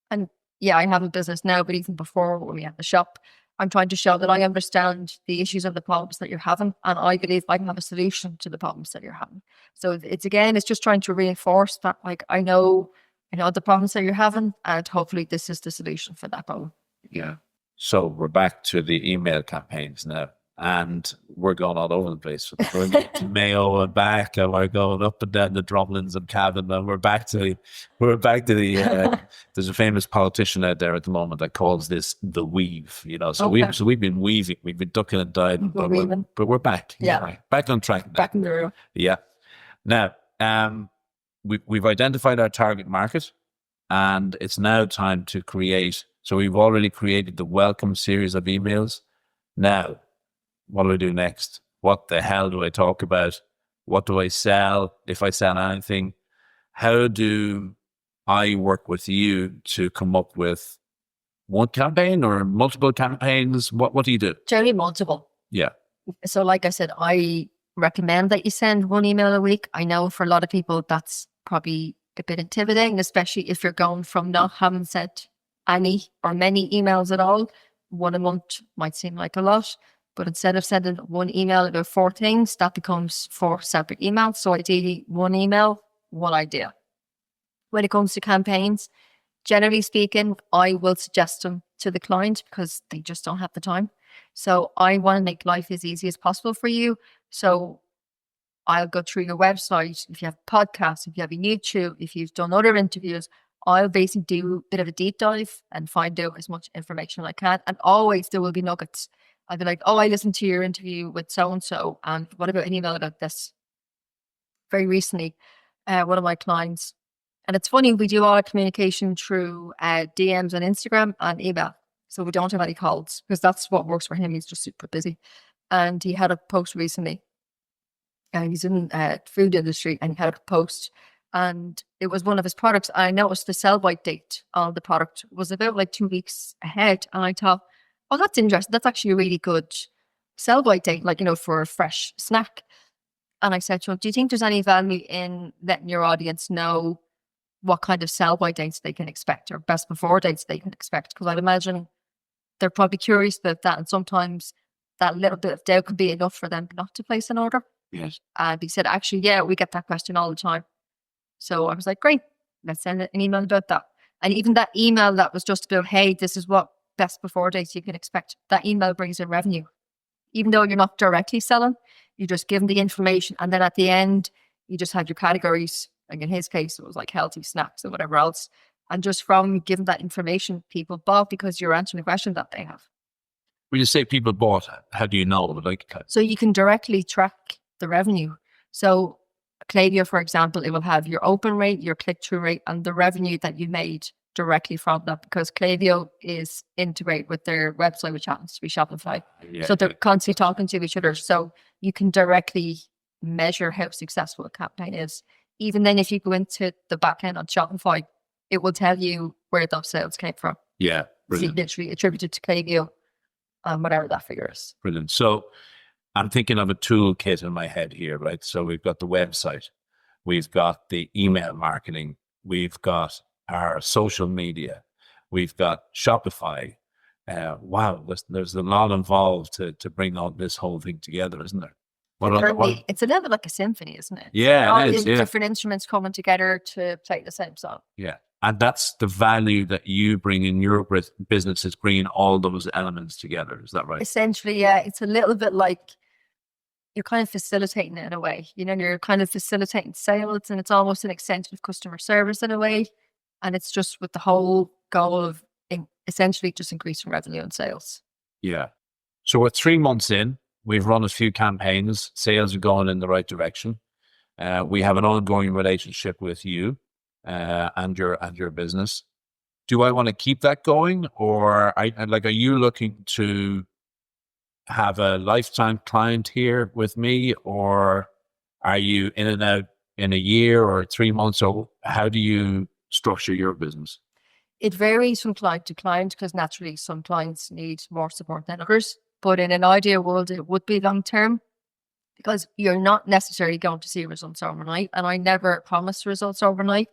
And yeah, I have a business now, but even before when we had the shop, I'm trying to show that I understand the issues and the problems that you're having. And I believe I can have a solution to the problems that you're having. So it's just trying to reinforce that, like, I know the problems that you're having and hopefully this is the solution for that problem. Yeah. So we're back to the email campaigns now. And we're going all over the place. We're going to Mayo and back, and we're going up and down the Drumlins and Cavan, and we're back to the. There's a famous politician out there at the moment that calls this the weave. So we've been weaving, we've been ducking and diving, but we're back. Yeah, back on track now. Back in the room. Yeah. Now, we've identified our target market, and it's now time to create. So we've already created the welcome series of emails. Now, what do I do next? What the hell do I talk about? What do I sell? If I sell anything, how do I work with you to come up with one campaign or multiple campaigns? What do you do? Generally multiple. Yeah. So like I said, I recommend that you send one email a week. I know for a lot of people, that's probably a bit intimidating, especially if you're going from not having sent any or many emails at all. 1 a month might seem like a lot. But instead of sending one email about 4 things, that becomes 4 separate emails. So ideally, one email, one idea. When it comes to campaigns, generally speaking, I will suggest them to the client because they just don't have the time. So I want to make life as easy as possible for you. So I'll go through your website. If you have a podcast, if you have a YouTube, if you've done other interviews, I'll basically do a bit of a deep dive and find out as much information as I can. And always there will be nuggets. I'd be like, oh, I listened to your interview with so-and-so. And what about an email about this? Very recently, one of my clients, and it's funny, we do all our communication through DMs on Instagram and email. So we don't have any calls because that's what works for him. He's just super busy. And he had a post recently. And he's in the food industry and he had a post. And it was one of his products. I noticed the sell-by date on the product was about like 2 weeks ahead. And I thought, oh, that's interesting. That's actually a really good sell-by date, for a fresh snack. And I said to him, do you think there's any value in letting your audience know what kind of sell by dates they can expect or best before dates they can expect. Because I'd imagine they're probably curious about that. And sometimes that little bit of doubt can be enough for them not to place an order. Yes. And he said, actually, yeah, we get that question all the time. So I was like, great, let's send an email about that. And even that email that was just about, hey, this is what best before dates you can expect. That email brings in revenue. Even though you're not directly selling, you just give them the information. And then at the end, you just have your categories. Like in his case, it was like healthy snacks and whatever else. And just from giving that information, people bought because you're answering the question that they have. When you say people bought, how do you know? Like, So you can directly track the revenue. So Klaviyo, for example, it will have your open rate, your click-through rate, and the revenue that you made directly from that, because Klaviyo is integrated with their website, which happens to be Shopify. So they're constantly talking to each other. So you can directly measure how successful a campaign is. Even then, if you go into the back end on Shopify, it will tell you where those sales came from. Yeah, brilliant. So literally attributed to Klaviyo, whatever that figure is. Brilliant. So I'm thinking of a toolkit in my head here, right? So we've got the website, we've got the email marketing, we've got our social media, we've got Shopify. Wow, there's a lot involved to bring all this whole thing together, isn't there? It's a little bit like a symphony, isn't it? Yeah, all it is. Yeah. Different instruments coming together to play the same song. Yeah, and that's the value that you bring in your business, is bringing all those elements together. Is that right? Essentially, yeah. It's a little bit like you're kind of facilitating it in a way. You know, you're kind of facilitating sales, and it's almost an extension of customer service in a way. And it's just with the whole goal of essentially just increasing revenue and sales. Yeah. So we're 3 months in. We've run a few campaigns. Sales are going in the right direction. We have an ongoing relationship with you and your business. Do I want to keep that going, or are you looking to have a lifetime client here with me, or are you in and out in a year or 3 months? Or how do you structure your business? It varies from client to client, because naturally some clients need more support than others. But in an ideal world, it would be long term, because you're not necessarily going to see results overnight. And I never promise results overnight.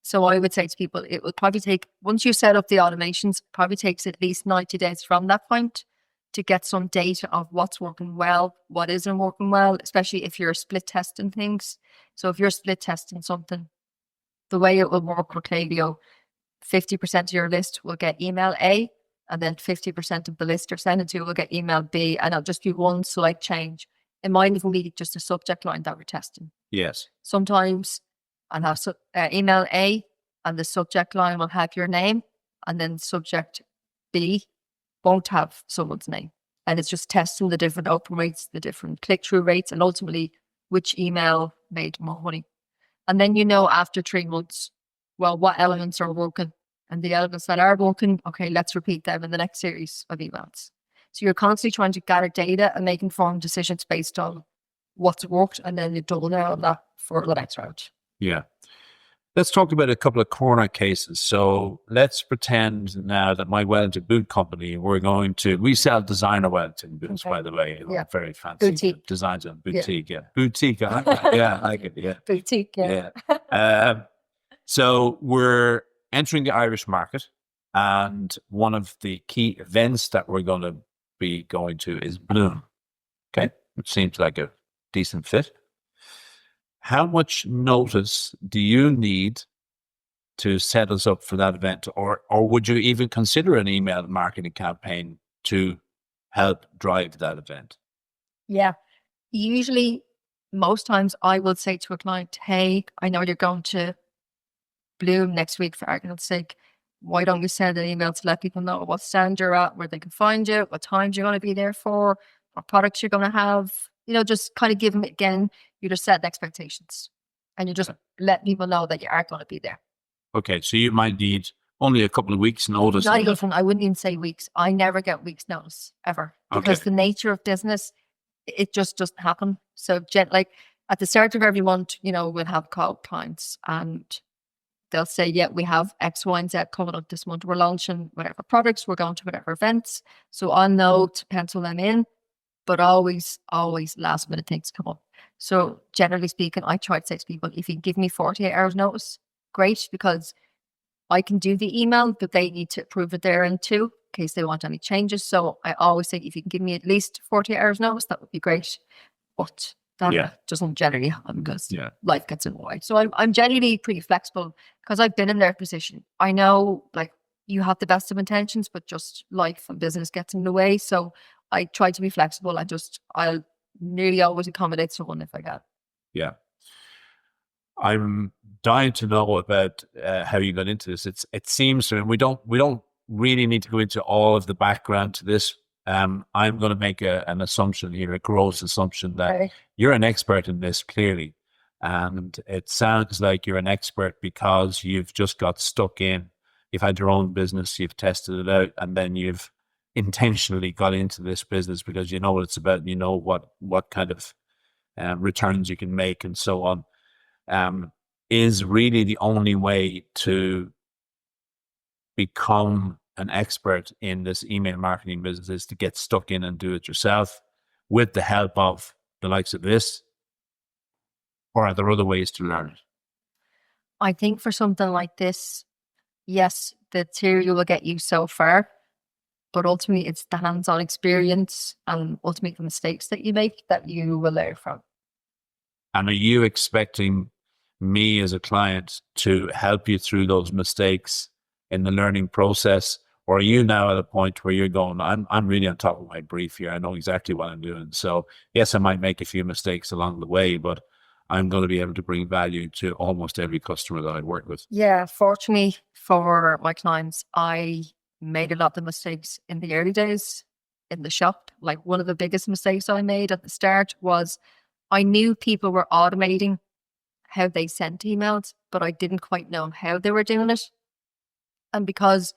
So I would say to people, it would probably take, once you set up the automations, it probably takes at least 90 days from that point to get some data of what's working well, what isn't working well, especially if you're split testing things. So if you're split testing something, the way it will work with Klaviyo, 50% of your list will get email A, and then 50% of the list you're sending to will get email B, and it'll just be one slight change. It might even be just a subject line that we're testing. Yes. Sometimes I'll have email A, and the subject line will have your name, and then subject B won't have someone's name. And it's just testing the different open rates, the different click-through rates, and ultimately which email made more money. And then after 3 months, well, what elements are working, and the elements that are working, okay, let's repeat them in the next series of emails. So you're constantly trying to gather data and make informed decisions based on what's worked, and then you double down on that for the next round. Yeah. Let's talk about a couple of corner cases. So let's pretend now that my Wellington boot company, we sell designer Wellington boots, by the way. Very fancy. Boutique. Designs and boutique, yeah. Boutique, I like it. Yeah, I like it, yeah. Boutique, yeah. So we're entering the Irish market, and one of the key events that we're going to be going to is Bloom. Okay, it seems like a decent fit. How much notice do you need to set us up for that event, or would you even consider an email marketing campaign to help drive that event? Yeah, usually, most times I will say to a client, hey, I know you're going to Bloom next week, for argument's sake. Why don't you send an email to let people know what stand you're at, where they can find you, what times you're going to be there for, what products you're going to have. Just kind of give them, again, you just set expectations, and you just let people know that you are going to be there. Okay, so you might need only a couple of weeks notice. Not even, I wouldn't even say weeks. I never get weeks notice, ever. Because the nature of business, it just doesn't happen. So like at the start of every month, we'll have call clients, and they'll say, yeah, we have X, Y, and Z coming up this month. We're launching whatever products, we're going to whatever events. So I'll know to pencil them in, but always last minute things come up. So generally speaking, I try to say to people, if you give me 48 hours notice, great because I can do the email, but they need to approve it there and too, in case they want any changes. So I always say, if you can give me at least 48 hours notice, that would be great. But that doesn't generally happen because life gets in the way. So I'm generally pretty flexible because I've been in their position. I know, like, you have the best of intentions, but just life and business gets in the way. So I try to be flexible. I'll nearly always accommodate someone if I can. Yeah. I'm dying to know about how you got into this. It seems to, and we don't really need to go into all of the background to this. I'm going to make an assumption here, a gross assumption that you're an expert in this, clearly. And it sounds like you're an expert because you've just got stuck in. You've had your own business, you've tested it out, and then you've intentionally got into this business because you know what it's about, you know what kind of returns you can make and so on. Is really the only way to become an expert in this email marketing business is to get stuck in and do it yourself with the help of the likes of this? Or are there other ways to learn it? I think for something like this, yes, the theory will get you so far, but ultimately it's the hands-on experience and ultimately the mistakes that you make that you will learn from. And are you expecting me as a client to help you through those mistakes in the learning process? Or are you now at a point where you're going, I'm really on top of my brief here. I know exactly what I'm doing. So yes, I might make a few mistakes along the way, but I'm going to be able to bring value to almost every customer that I work with. Yeah, fortunately for my clients, I made a lot of the mistakes in the early days in the shop. Like, one of the biggest mistakes I made at the start was I knew people were automating how they sent emails, but I didn't quite know how they were doing it. And because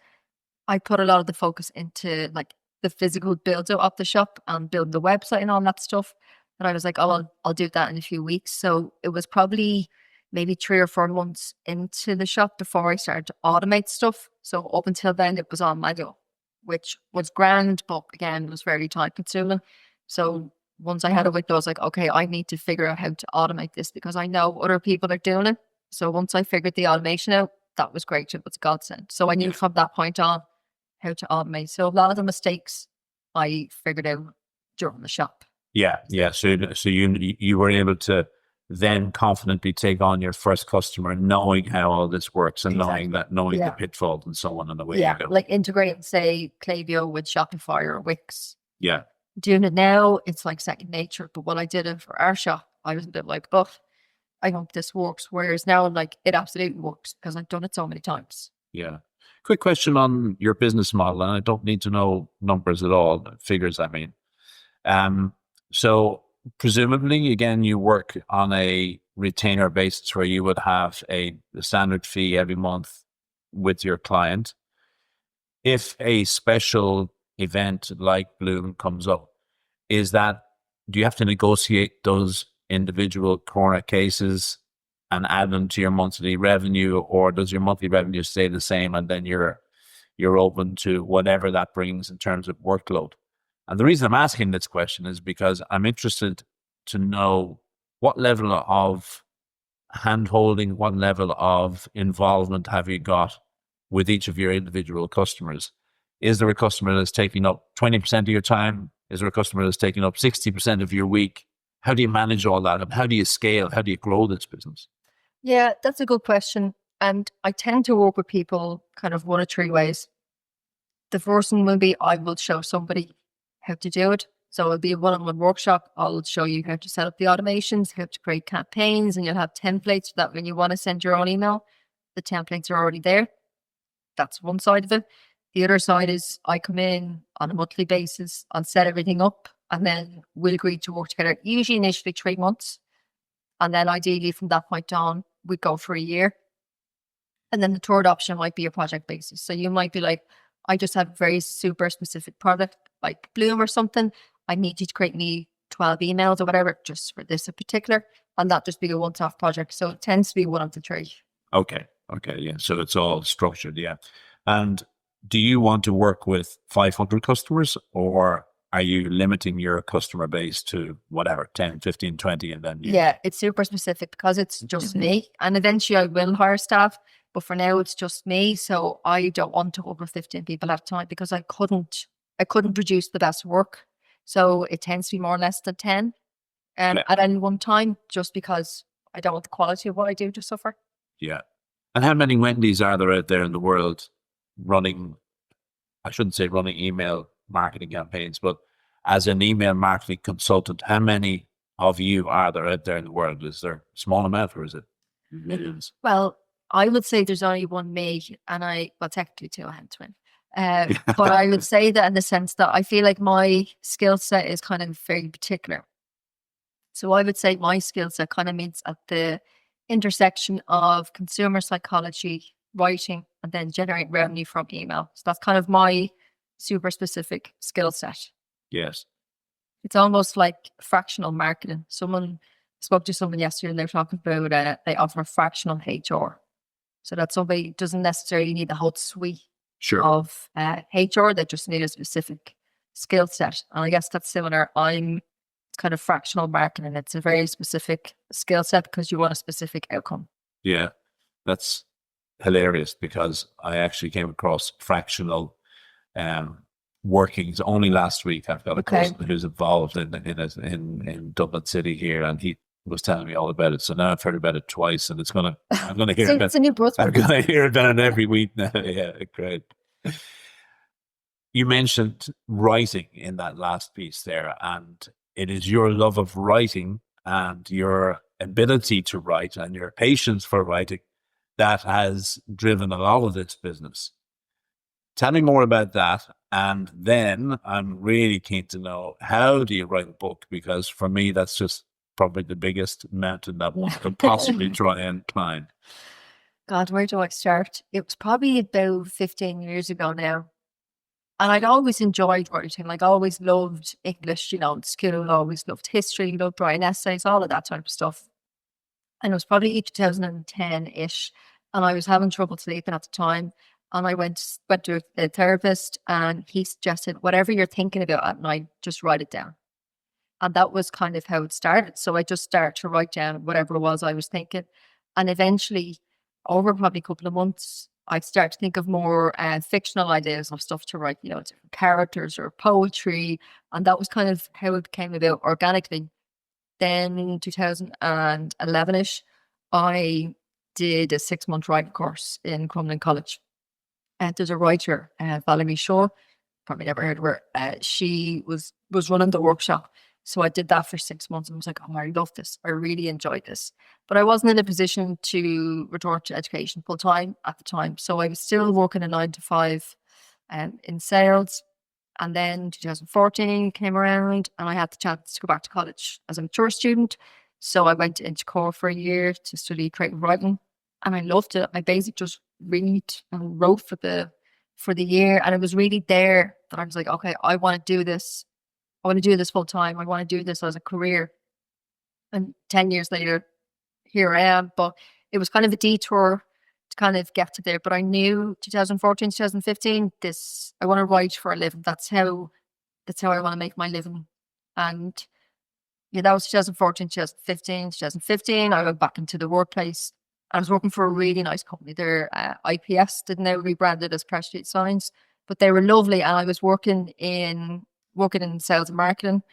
I put a lot of the focus into like the physical build up of the shop and building the website and all that stuff, and I was like, oh, I'll do that in a few weeks. So it was probably maybe 3 or 4 months into the shop before I started to automate stuff. So up until then, it was all manual, which was grand, but again, it was very time consuming. So once I had a window, I was like, okay, I need to figure out how to automate this because I know other people are doing it. So once I figured the automation out, that was great. It was a godsend. So I knew from that point on how to automate. So a lot of the mistakes I figured out during the shop. Yeah. So you were able to then confidently take on your first customer, knowing how all this works and knowing the pitfalls and so on and the way you go. Like integrating, say, Klaviyo with Shopify or Wix. Yeah. Doing it now, it's like second nature. But when I did it for our shop, I was a bit like, oh, I hope this works. Whereas now I'm like, it absolutely works because I've done it so many times. Yeah. Quick question on your business model, and I don't need to know numbers at all, figures, I mean. So presumably, again, you work on a retainer basis where you would have a standard fee every month with your client. If a special event like Bloom comes up, do you have to negotiate those individual corner cases and add them to your monthly revenue, or does your monthly revenue stay the same and then you're open to whatever that brings in terms of workload? And the reason I'm asking this question is because I'm interested to know what level of hand-holding, what level of involvement have you got with each of your individual customers? Is there a customer that's taking up 20% of your time? Is there a customer that's taking up 60% of your week? How do you manage all that? And how do you scale? How do you grow this business? Yeah, that's a good question. And I tend to work with people kind of 1 or 3 ways. The first one will be I will show somebody how to do it. So it'll be a one-on-one workshop. I'll show you how to set up the automations, how to create campaigns, and you'll have templates so that when you want to send your own email, the templates are already there. That's one side of it. The other side is I come in on a monthly basis, I'll set everything up, and then we'll agree to work together, usually initially 3 months. And then ideally from that point on, we go for a year. And then the third option might be a project basis. So you might be like, I just have a very super specific product like Bloom or something. I need you to create me 12 emails or whatever, just for this in particular. And that just be a once-off project. So it tends to be one of the 3. Okay. Yeah. So it's all structured. Yeah. And do you want to work with 500 customers or are you limiting your customer base to whatever, 10, 15, 20, and then Yeah, it's super specific because it's just me. And eventually I will hire staff, but for now it's just me. So I don't want to over 15 people at a time because I couldn't produce the best work. So it tends to be more or less than 10 Yeah. at any one time, just because I don't want the quality of what I do to suffer. Yeah. And how many Wendy's are there out there in the world running, I shouldn't say running email marketing campaigns, but as an email marketing consultant, how many of you are there out there in the world? Is there a small amount or is it millions? Well, I would say there's only one me, and well, technically two, I have a twin. But I would say that in the sense that I feel like my skill set is kind of very particular. So I would say my skill set kind of meets at the intersection of consumer psychology, writing, and then generate revenue from email. So that's kind of my super specific skill set. Yes. It's almost like fractional marketing. Spoke to someone yesterday and they were talking about they offer fractional HR. So that somebody doesn't necessarily need the whole suite Sure. of HR, they just need a specific skill set. And I guess that's similar. It's kind of fractional marketing. It's a very specific skill set because you want a specific outcome. Yeah. That's hilarious because I actually came across fractional workings only last week. I've got a customer who's involved in Dublin City here, and he was telling me all about it. So now I've heard about it twice, and I'm gonna hear it's a new buzzword. I'm gonna hear about it every week now. Yeah, great. You mentioned writing in that last piece there, and it is your love of writing and your ability to write and your patience for writing that has driven a lot of this business. Tell me more about that. And then I'm really keen to know, how do you write a book? Because for me, that's just probably the biggest mountain that one could possibly try and climb. God, where do I start? It was probably about 15 years ago now. And I'd always enjoyed writing. Like, I always loved English, in school, always loved history, loved writing essays, all of that type of stuff. And it was probably 2010-ish. And I was having trouble sleeping at the time. And I went to a therapist, and he suggested, whatever you're thinking about at night, just write it down. And that was kind of how it started. So I just started to write down whatever it was I was thinking. And eventually, over probably a couple of months, I started to think of more fictional ideas of stuff to write, different characters or poetry. And that was kind of how it came about organically. Then in 2011-ish, I did a 6-month writing course in Crumlin College. And there's a writer, Valerie Shaw, probably never heard of her. She was running the workshop. So I did that for 6 months and was like, oh, I love this. I really enjoyed this. But I wasn't in a position to return to education full time at the time. So I was still working a 9 to 5 in sales. And then 2014 came around and I had the chance to go back to college as a mature student. So I went into core for a year to study creative writing. And I loved it. I basically just read and wrote for the year. And it was really there that I was like, okay, I want to do this. I want to do this full time. I want to do this as a career. And 10 years later, here I am. But it was kind of a detour to kind of get to there. But I knew 2014, 2015, I want to write for a living. That's how I want to make my living. And yeah, that was 2014, 2015. 2015, I went back into the workplace. I was working for a really nice company. They're IPS, did now rebranded as Press Street Signs, but they were lovely. And I was working in sales and marketing,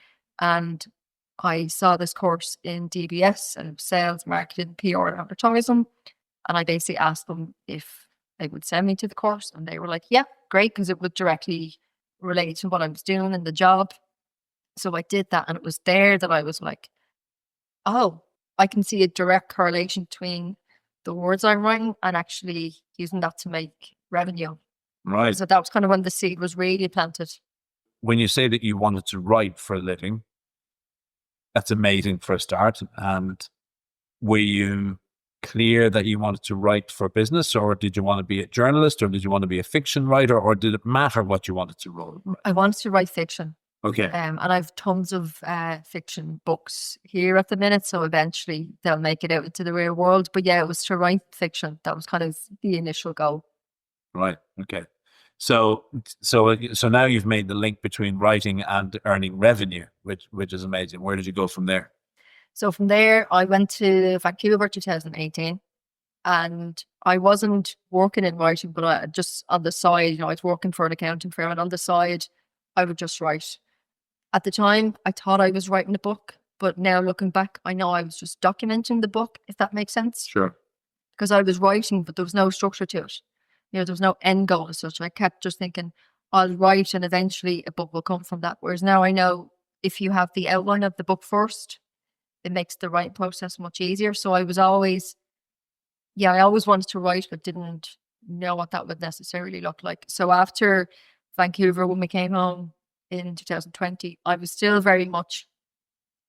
and I saw this course in DBS and sales, marketing, PR, and advertising. And I basically asked them if they would send me to the course, and they were like, "Yeah, great," because it would directly relate to what I was doing in the job. So I did that, and it was there that I was like, "Oh, I can see a direct correlation between the words I'm writing and actually using that to make revenue." Right. So that was kind of when the seed was really planted. When you say that you wanted to write for a living, that's amazing for a start. And were you clear that you wanted to write for business, or did you want to be a journalist, or did you want to be a fiction writer, or did it matter what you wanted to write? I wanted to write fiction. Okay. And I have tons of fiction books here at the minute, so eventually they'll make it out into the real world. But yeah, it was to write fiction. That was kind of the initial goal. Right. Okay. So now you've made the link between writing and earning revenue, which is amazing. Where did you go from there? So from there, I went to Vancouver 2018, and I wasn't working in writing, but I just on the side, you know, I was working for an accounting firm, and on the side, I would just write. At the time, I thought I was writing a book, but now looking back, I know I was just documenting the book, if that makes sense. Sure. Because I was writing, but there was no structure to it. You know, there was no end goal as such. I kept just thinking, I'll write and eventually a book will come from that. Whereas now I know if you have the outline of the book first, it makes the writing process much easier. So I always wanted to write, but didn't know what that would necessarily look like. So after Vancouver, when we came home in 2020, I was still very much,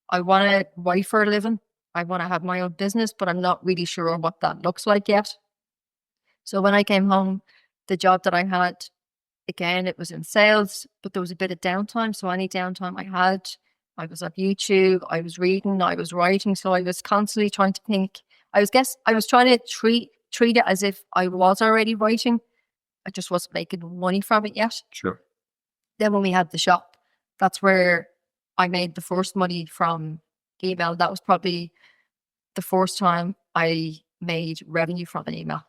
I want to write for a living. I want to have my own business, but I'm not really sure what that looks like yet. So when I came home, the job that I had, again, it was in sales, but there was a bit of downtime. So any downtime I had, I was on YouTube, I was reading, I was writing. So I was constantly trying to think. I was trying to treat it as if I was already writing. I just wasn't making money from it yet. Sure. Then when we had the shop, that's where I made the first money from email. That was probably the first time I made revenue from an email.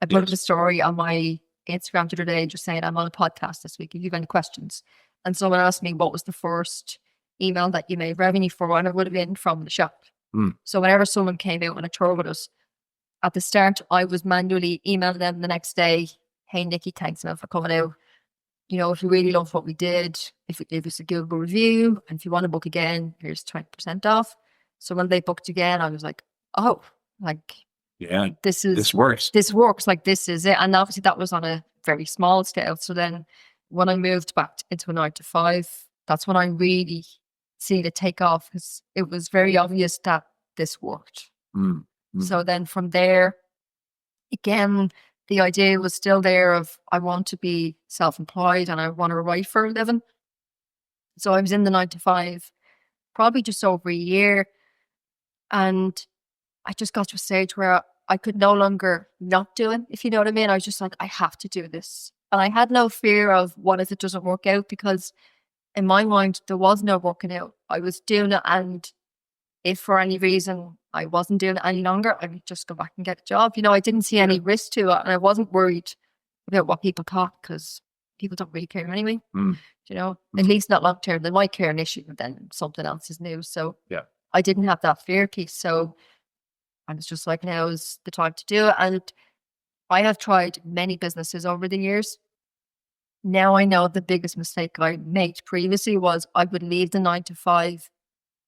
I put up a story on my Instagram the other day just saying I'm on a podcast this week if you have any questions. And someone asked me what was the first email that you made revenue for, and it would have been from the shop. So whenever someone came out on a tour with us, at the start I was manually emailing them the next day, hey Nikki, thanks enough for coming out. You know, if you really love what we did, if you give us a Google review, and if you want to book again, here's 20% off. So when they booked again, I was like, oh, like, yeah, this works. This works, like this is it. And obviously that was on a very small scale. So then when I moved back into a 9-to-5, that's when I really see the take off, because it was very obvious that this worked. So then from there, again, the idea was still there of I want to be self-employed and I want to write for a living. So I was in the 9-to-5 probably just over a year, and I just got to a stage where I could no longer not do it, if you know what I mean. I was just like, I have to do this. And I had no fear of what if it doesn't work out, because in my mind, there was no working out. I was doing it, and if for any reason I wasn't doing it any longer, I would just go back and get a job. You know, I didn't see any risk to it, and I wasn't worried about what people thought, because people don't really care anyway. You know, at least not long term. They might care initially, but then something else is new. So I didn't have that fear piece. So I was just like, now is the time to do it. And I have tried many businesses over the years. Now I know the biggest mistake I made previously was I would leave the 9-to-5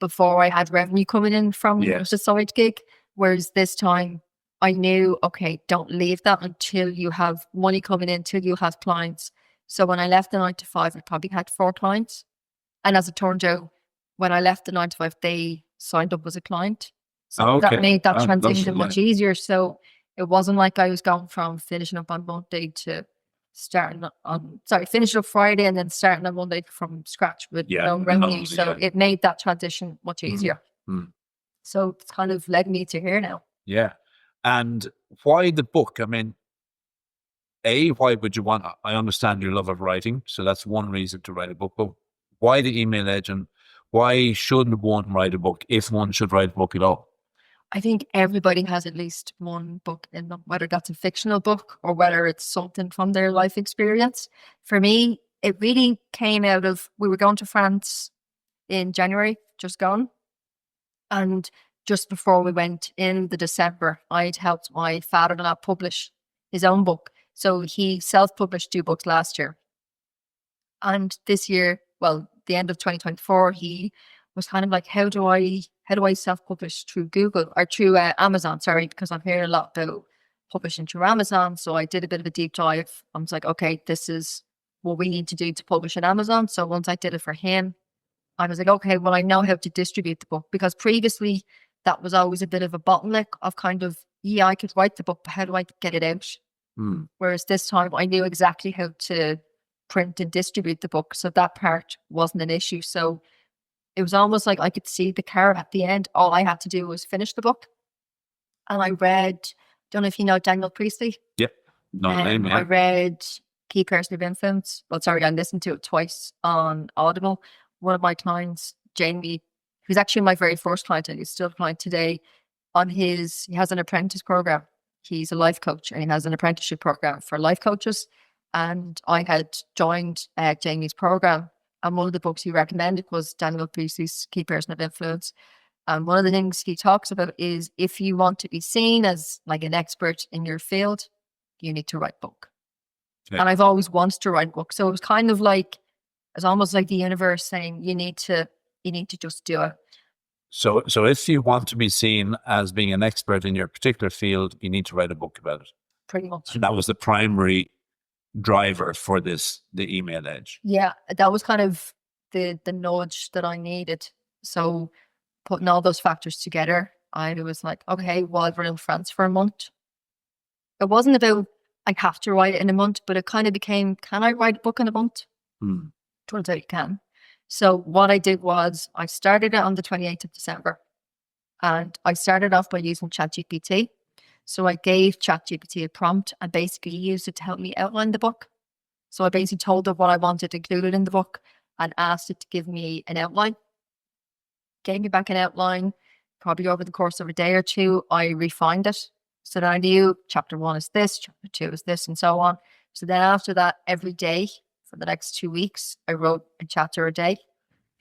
before I had revenue coming in from the side gig. Whereas this time I knew, okay, don't leave that until you have money coming in, until you have clients. So when I left the 9-to-5, I probably had 4 clients. And as it turned out, when I left the 9-to-5, they signed up as a client. So that made that transition much easier. So it wasn't like I was going from finishing up on Monday to finishing up Friday and then starting on Monday from scratch with no revenue. So it made that transition much easier. So it's kind of led me to here now. Yeah. And why the book? I mean, why would you want, I understand your love of writing, so that's one reason to write a book, but why the email agent? Why shouldn't one write a book, if one should write a book at all? I think everybody has at least one book in them, whether that's a fictional book or whether it's something from their life experience. For me, it really came out of, we were going to France in January, just gone. And just before we went in the December, I'd helped my father-in-law publish his own book. So he self-published 2 books last year. And this year, well, the end of 2024, he was kind of like, how do I self-publish through Google or through Amazon? Sorry, because I'm hearing a lot about publishing through Amazon. So I did a bit of a deep dive. I was like, okay, this is what we need to do to publish on Amazon. So once I did it for him, I was like, okay, well, I know how to distribute the book, because previously that was always a bit of a bottleneck of kind of, I could write the book, but how do I get it out? Whereas this time I knew exactly how to print and distribute the book. So that part wasn't an issue. So it was almost like I could see the carrot at the end. All I had to do was finish the book. And I read, don't know if you know Daniel Priestley. Yep. I read Key Person of Influence. Well, sorry, I listened to it twice on Audible. One of my clients, Jamie, who's actually my very first client, and he's still a client today, he has an apprentice program. He's a life coach, and he has an apprenticeship program for life coaches. And I had joined Jamie's program, and one of the books he recommended was Daniel Pusey's Key Person of Influence. And one of the things he talks about is if you want to be seen as like an expert in your field, you need to write a book. Okay. And I've always wanted to write a book. So it was kind of like, it's almost like the universe saying, you need to just do it. So if you want to be seen as being an expert in your particular field, you need to write a book about it. Pretty much. And that was the primary driver for the email edge. Yeah, that was kind of the nudge that I needed. So putting all those factors together, I was like, okay, well, I've run in France for a month. It wasn't about I have to write it in a month, but it kind of became, can I write a book in a month? Turns out you can. So what I did was I started it on the 28th of December, and I started off by using ChatGPT. So I gave ChatGPT a prompt and basically used it to help me outline the book. So I basically told it what I wanted included in the book and asked it to give me an outline. Gave me back an outline. Probably over the course of a day or two, I refined it. So that I knew chapter 1 is this, chapter 2 is this, and so on. So then after that, every day for the next 2 weeks, I wrote a chapter a day.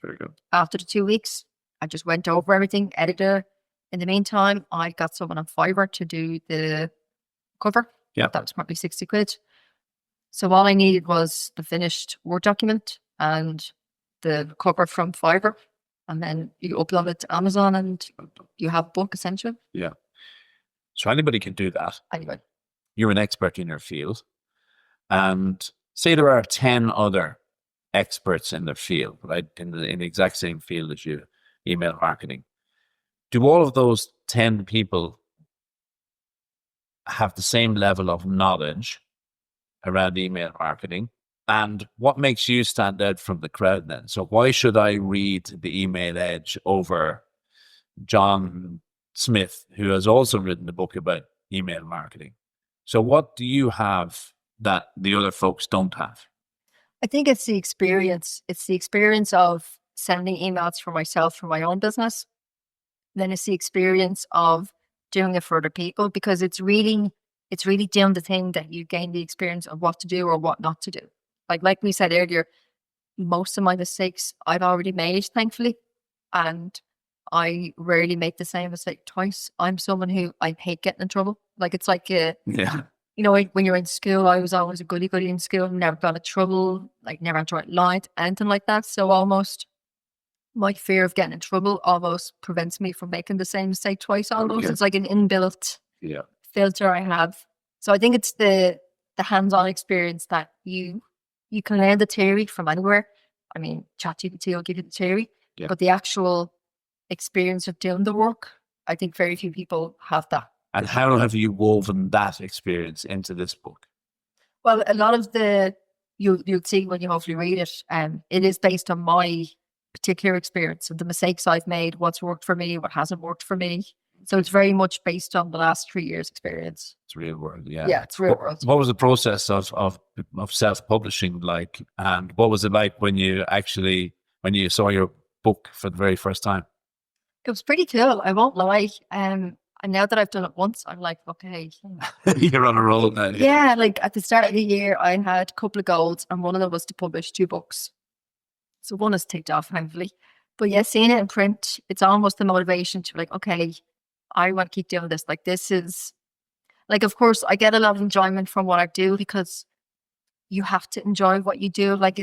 Very good. After the 2 weeks, I just went over everything, edited it. In the meantime, I got someone on Fiverr to do the cover. Yeah. That was probably 60 quid. So all I needed was the finished Word document and the cover from Fiverr. And then you upload it to Amazon and you have a book essentially. Yeah. So anybody can do that. Anyway. You're an expert in your field. And say there are 10 other experts in their field, right? In the exact same field as you, email marketing. Do all of those 10 people have the same level of knowledge around email marketing? And what makes you stand out from the crowd then? So why should I read the Email Edge over John Smith, who has also written a book about email marketing? So what do you have that the other folks don't have? I think it's the experience. It's the experience of sending emails for myself, for my own business. Then it's the experience of doing it for other people, because it's really doing the thing that you gain the experience of what to do or what not to do. Like we said earlier, most of my mistakes I've already made, thankfully. And I rarely make the same mistake twice. I'm someone who I hate getting in trouble. Like it's like Yeah. you know, when you're in school, I was always a goody in school, never got in trouble, like never had to write lines, anything like that. So almost my fear of getting in trouble almost prevents me from making the same mistake twice almost. Okay. It's like an inbuilt Yeah. filter I have. So I think it's the hands-on experience that you can learn the theory from anywhere. I mean, ChatGPT will give you the theory, Yeah. but the actual experience of doing the work, I think very few people have that. And how have you woven that experience into this book? Well, a lot of you'll see when you hopefully read it, it is based on my particular experience and the mistakes I've made, what's worked for me, what hasn't worked for me. So it's very much based on the last 3 years' experience. It's real world, yeah. Yeah, it's real world. What was the process of self-publishing like? And what was it like when you saw your book for the very first time? It was pretty cool, I won't lie. And now that I've done it once, I'm like, okay. You're on a roll now. Yeah, like at the start of the year, I had a couple of goals, and one of them was to publish 2 books. So one is ticked off, thankfully. But yeah, seeing it in print, it's almost the motivation to like, okay, I want to keep doing this. Like this is, like, of course, I get a lot of enjoyment from what I do because you have to enjoy what you do. Like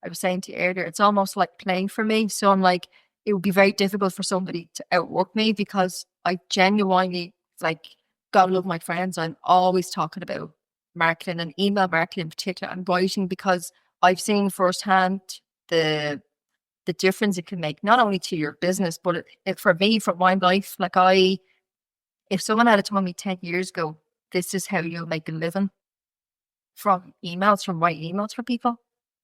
I was saying to you earlier, it's almost like playing for me. So I'm like, it would be very difficult for somebody to outwork me because I genuinely, like, God love my friends. I'm always talking about marketing and email marketing in particular and writing, because I've seen firsthand the difference it can make, not only to your business, but it for me, for my life. Like if someone had told me 10 years ago, this is how you'll make a living from emails, from writing emails for people,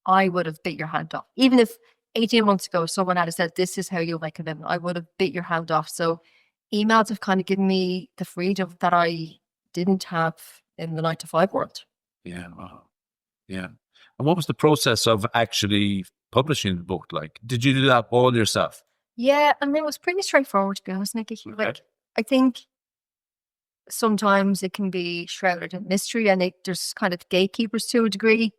I would have bit your hand off. Even if 18 months ago, someone had said, this is how you'll make a living, I would have bit your hand off. So emails have kind of given me the freedom that I didn't have in the 9-to-5 world. Yeah. Wow. Yeah. And what was the process of actually publishing the book like? Did you do that all yourself? Yeah, and it was pretty straightforward, to be honest, Nicky. Okay. Like, I think sometimes it can be shrouded in mystery, and there's kind of gatekeepers to a degree.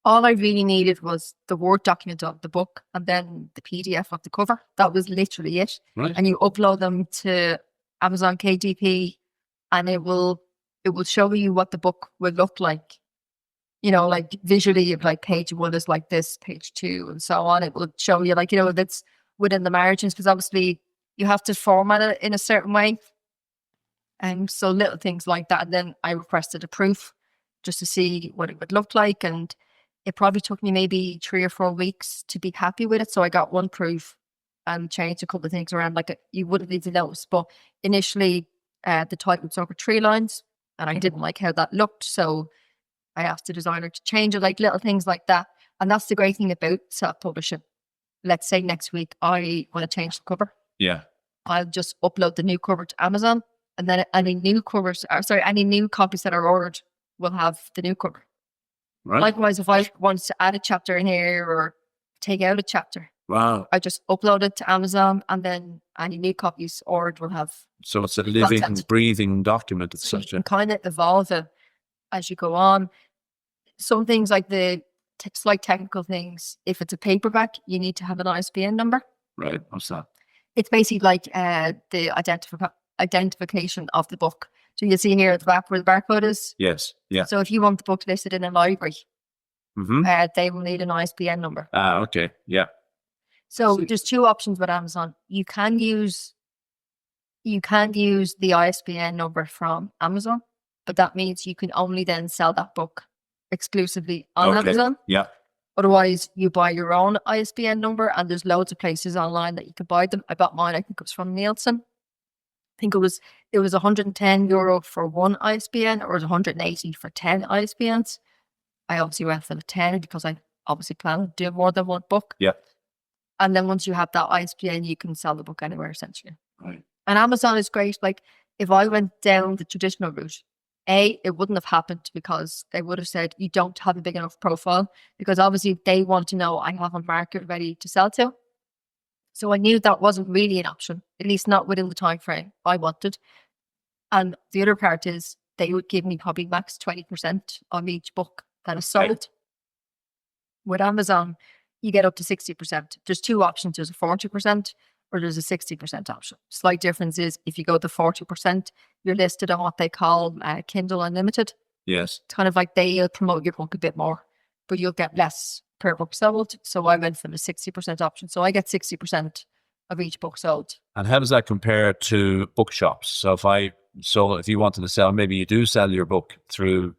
All I really needed was the Word document of the book and then the PDF of the cover. That was literally it. Right. And you upload them to Amazon KDP, and it will show you what the book will look like. You know, like visually, like page 1 is like this, page 2, and so on. It will show you, like, you know, that's within the margins, because obviously you have to format it in a certain way. And so little things like that. And then I requested a proof just to see what it would look like. And it probably took me maybe 3 or 4 weeks to be happy with it. So I got one proof and changed a couple of things around, like you wouldn't even notice. But initially, the title was over 3 lines, and I didn't like how that looked. So I asked the designer to change it, like little things like that. And that's the great thing about self-publishing. Let's say next week I want to change the cover. Yeah. I'll just upload the new cover to Amazon, and then any new copies that are ordered will have the new cover. Right. Likewise, if I want to add a chapter in here or take out a chapter, Wow. I just upload it to Amazon, and then any new copies ordered will have. So it's a living, content. breathing document. It's So you such can a kind of evolve it as you go on. Some things like the slight technical things, if it's a paperback, you need to have an ISBN number. right. What's that? It's basically like the identification of the book. So you see here at the back where the barcode is. Yes. Yeah. So if you want the book listed in a library, Mm-hmm. they will need an ISBN number. Okay. Yeah. So there's 2 options with Amazon. You can use the ISBN number from Amazon, but that means you can only then sell that book exclusively on Okay. Amazon. Yeah. Otherwise, you buy your own ISBN number, and there's loads of places online that you can buy them. I bought mine, I think it was from Nielsen. I think it was €110 for one ISBN, or it was 180 for 10 ISBNs. I obviously went for the 10 because I obviously plan to do more than one book. Yeah. And then once you have that ISBN, you can sell the book anywhere, essentially. Right. And Amazon is great. Like, if I went down the traditional route, it wouldn't have happened, because they would have said you don't have a big enough profile, because obviously they want to know I have a market ready to sell to. So I knew that wasn't really an option, at least not within the time frame I wanted. And the other part is they would give me probably max 20% on each book that is sold. Okay. With Amazon, you get up to 60%. There's 2 options. There's a 40% or there's a 60% option. Slight difference is if you go the 40%, you're listed on what they call Kindle Unlimited. Yes. It's kind of like they'll promote your book a bit more, but you'll get less per book sold. So I went for the 60% option. So I get 60% of each book sold. And how does that compare to bookshops? So if you wanted to sell, maybe you do sell your book through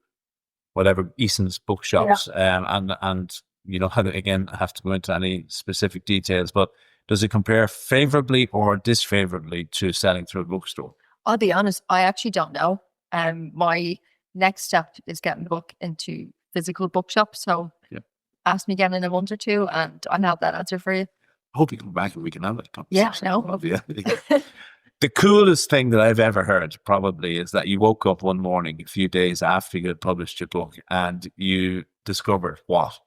whatever Eason's bookshops, and you don't have to go into any specific details, but does it compare favorably or disfavorably to selling through a bookstore? I'll be honest, I actually don't know. My next step is getting the book into physical bookshops. So ask me again in a month or 2 and I'll have that answer for you. I hope you come back and we can have that conversation. Yeah, no. The coolest thing that I've ever heard probably is that you woke up one morning a few days after you had published your book and you discovered what?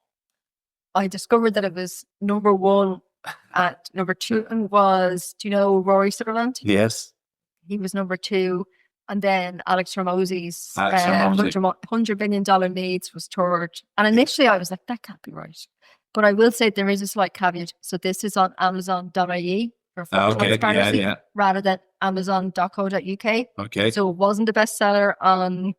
I discovered that it was number 1 and number 2 was, do you know Rory Sutherland? Yes. He was number 2. And then Alex Hormozzi's $100 million Needs was 3rd. And initially I was like, that can't be right. But I will say there is a slight caveat. So this is on Amazon.ie for full transparency, rather than Amazon.co.uk. Okay. So it wasn't the bestseller on,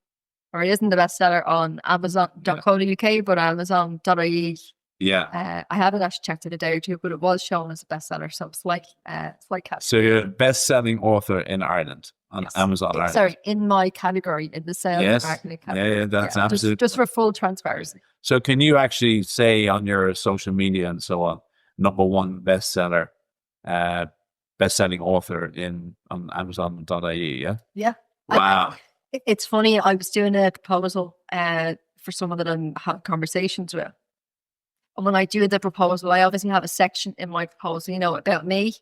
or it isn't the bestseller on Amazon.co.uk, but Amazon.ie. Yeah. I haven't actually checked it a day or 2, but it was shown as a bestseller. So it's like caveat. So you're a best-selling author in Ireland on Amazon Ireland. Sorry, in my category, in the sales and marketing category. Yeah, that's absolutely. Just for full transparency. So can you actually say on your social media and so on, number 1 bestseller, best-selling author on Amazon.ie? Yeah. Yeah. Wow. It's funny. I was doing a proposal for someone that I'm having conversations with. And when I do the proposal, I obviously have a section in my proposal, about me.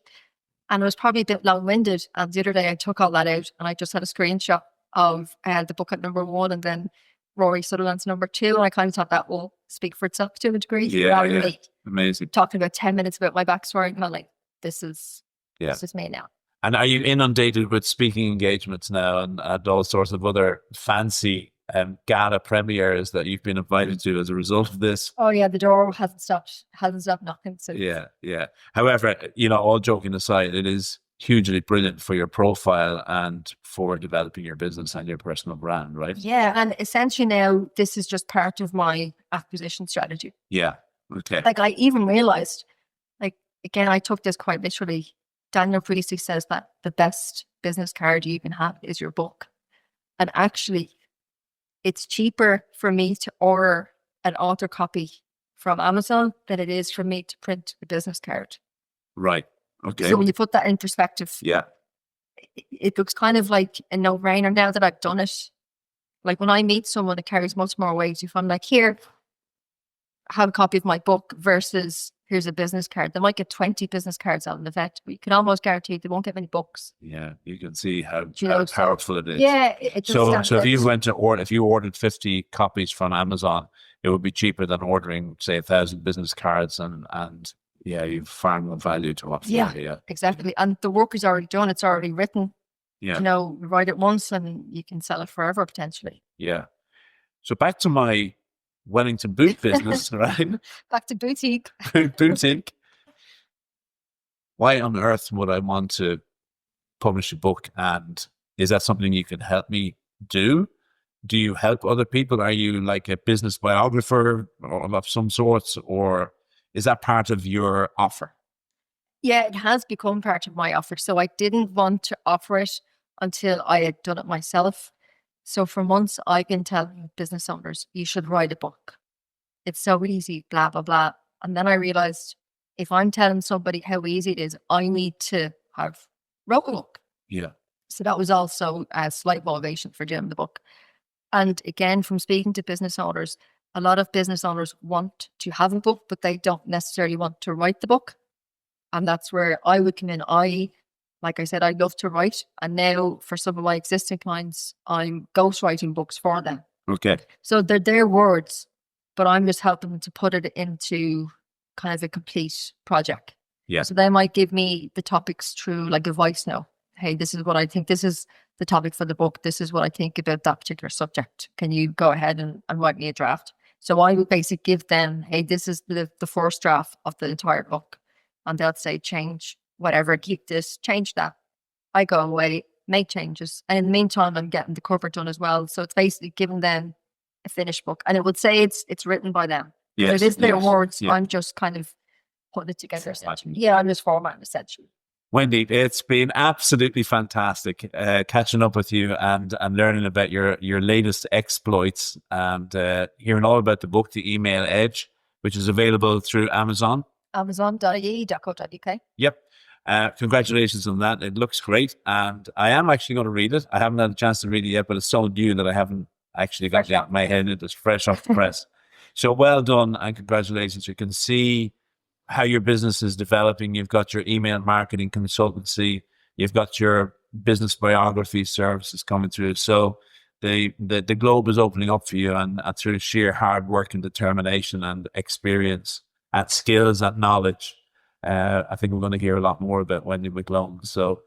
And it was probably a bit long-winded. And the other day I took all that out and I just had a screenshot of the book at number 1 and then Rory Sutherland's number 2. And I kind of thought that will speak for itself to a degree. Yeah, Rather than yeah. me Amazing. talking about 10 minutes about my backstory, and kind of like, this is me now. And are you inundated with speaking engagements now and all sorts of other fancy gala premieres that you've been invited to as a result of this? Oh yeah, the door hasn't stopped knocking. So Yeah. However, all joking aside, it is hugely brilliant for your profile and for developing your business and your personal brand, right? yeah, and essentially now this is just part of my acquisition strategy. Yeah. Okay. Like I even realized, like again, I took this quite literally. Daniel Priestley says that the best business card you can have is your book. And actually, it's cheaper for me to order an author copy from Amazon than it is for me to print a business card. Right. Okay. So when you put that in perspective, Yeah. it looks kind of like a no-brainer now that I've done it. Like when I meet someone, it carries much more weight. If I'm like, here, have a copy of my book versus here's a business card. They might get 20 business cards out of an event, but you can almost guarantee they won't get many books. Yeah, you can see how know, powerful it is. Yeah, it just So stands if out. you went to if you ordered 50 copies from Amazon, it would be cheaper than ordering, say, 1,000 business cards, and you've far more value to offer. Yeah, exactly. And the work is already done; it's already written. Yeah, You write it once, and you can sell it forever potentially. yeah. So back to my Wellington boot business, right? Back to boutique. Boutique. Why on earth would I want to publish a book? And is that something you can help me do? Do you help other people? Are you like a business biographer of some sorts, or is that part of your offer? Yeah, it has become part of my offer. So I didn't want to offer it until I had done it myself. So for months, I've been telling business owners, you should write a book. It's so easy, blah, blah, blah. And then I realized if I'm telling somebody how easy it is, I need to have wrote a book. Yeah. So that was also a slight motivation for doing the book. And again, from speaking to business owners, a lot of business owners want to have a book, but they don't necessarily want to write the book. And that's where I would come in. Like I said, I love to write. And now for some of my existing clients, I'm ghostwriting books for them. Okay. So they're their words, but I'm just helping them to put it into kind of a complete project. Yeah. So they might give me the topics through like a voice note. Hey, this is what I think. This is the topic for the book. This is what I think about that particular subject. Can you go ahead and write me a draft? So I would basically give them, hey, this is the first draft of the entire book. And they'll say, change whatever, keep this, change that. I go away, make changes. And in the meantime, I'm getting the cover done as well. So it's basically giving them a finished book. And it would say it's written by them. Yes, So it is their yes, words. yeah. I'm just kind of putting it together essentially. Yeah, I'm just formatting essentially. Wendy, it's been absolutely fantastic catching up with you and learning about your latest exploits and hearing all about the book, The Email Edge, which is available through Amazon. Amazon.ie.co.uk. Yep. Congratulations on that. It looks great. And I am actually going to read it. I haven't had a chance to read it yet, but it's so new that I haven't actually got it out of my head. It is fresh off the press. So well done and congratulations. You can see how your business is developing. You've got your email marketing consultancy. You've got your business biography services coming through. So the globe is opening up for you, and through sheer hard work and determination and experience and skills and knowledge, I think we're going to hear a lot more about Wendy McGlone. So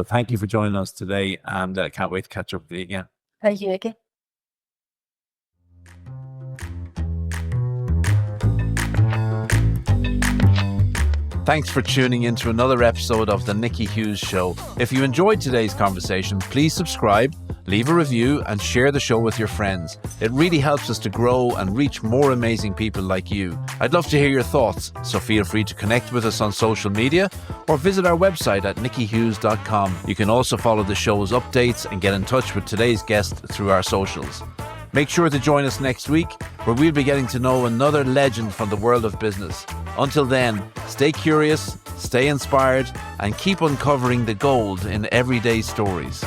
thank you for joining us today, and I can't wait to catch up with you again. Thank you, Nicky. Thanks for tuning in to another episode of The Nicky Hughes Show. If you enjoyed today's conversation, please subscribe, leave a review, and share the show with your friends. It really helps us to grow and reach more amazing people like you. I'd love to hear your thoughts, so feel free to connect with us on social media or visit our website at nickyhughes.com. You can also follow the show's updates and get in touch with today's guest through our socials. Make sure to join us next week, where we'll be getting to know another legend from the world of business. Until then, stay curious, stay inspired, and keep uncovering the gold in everyday stories.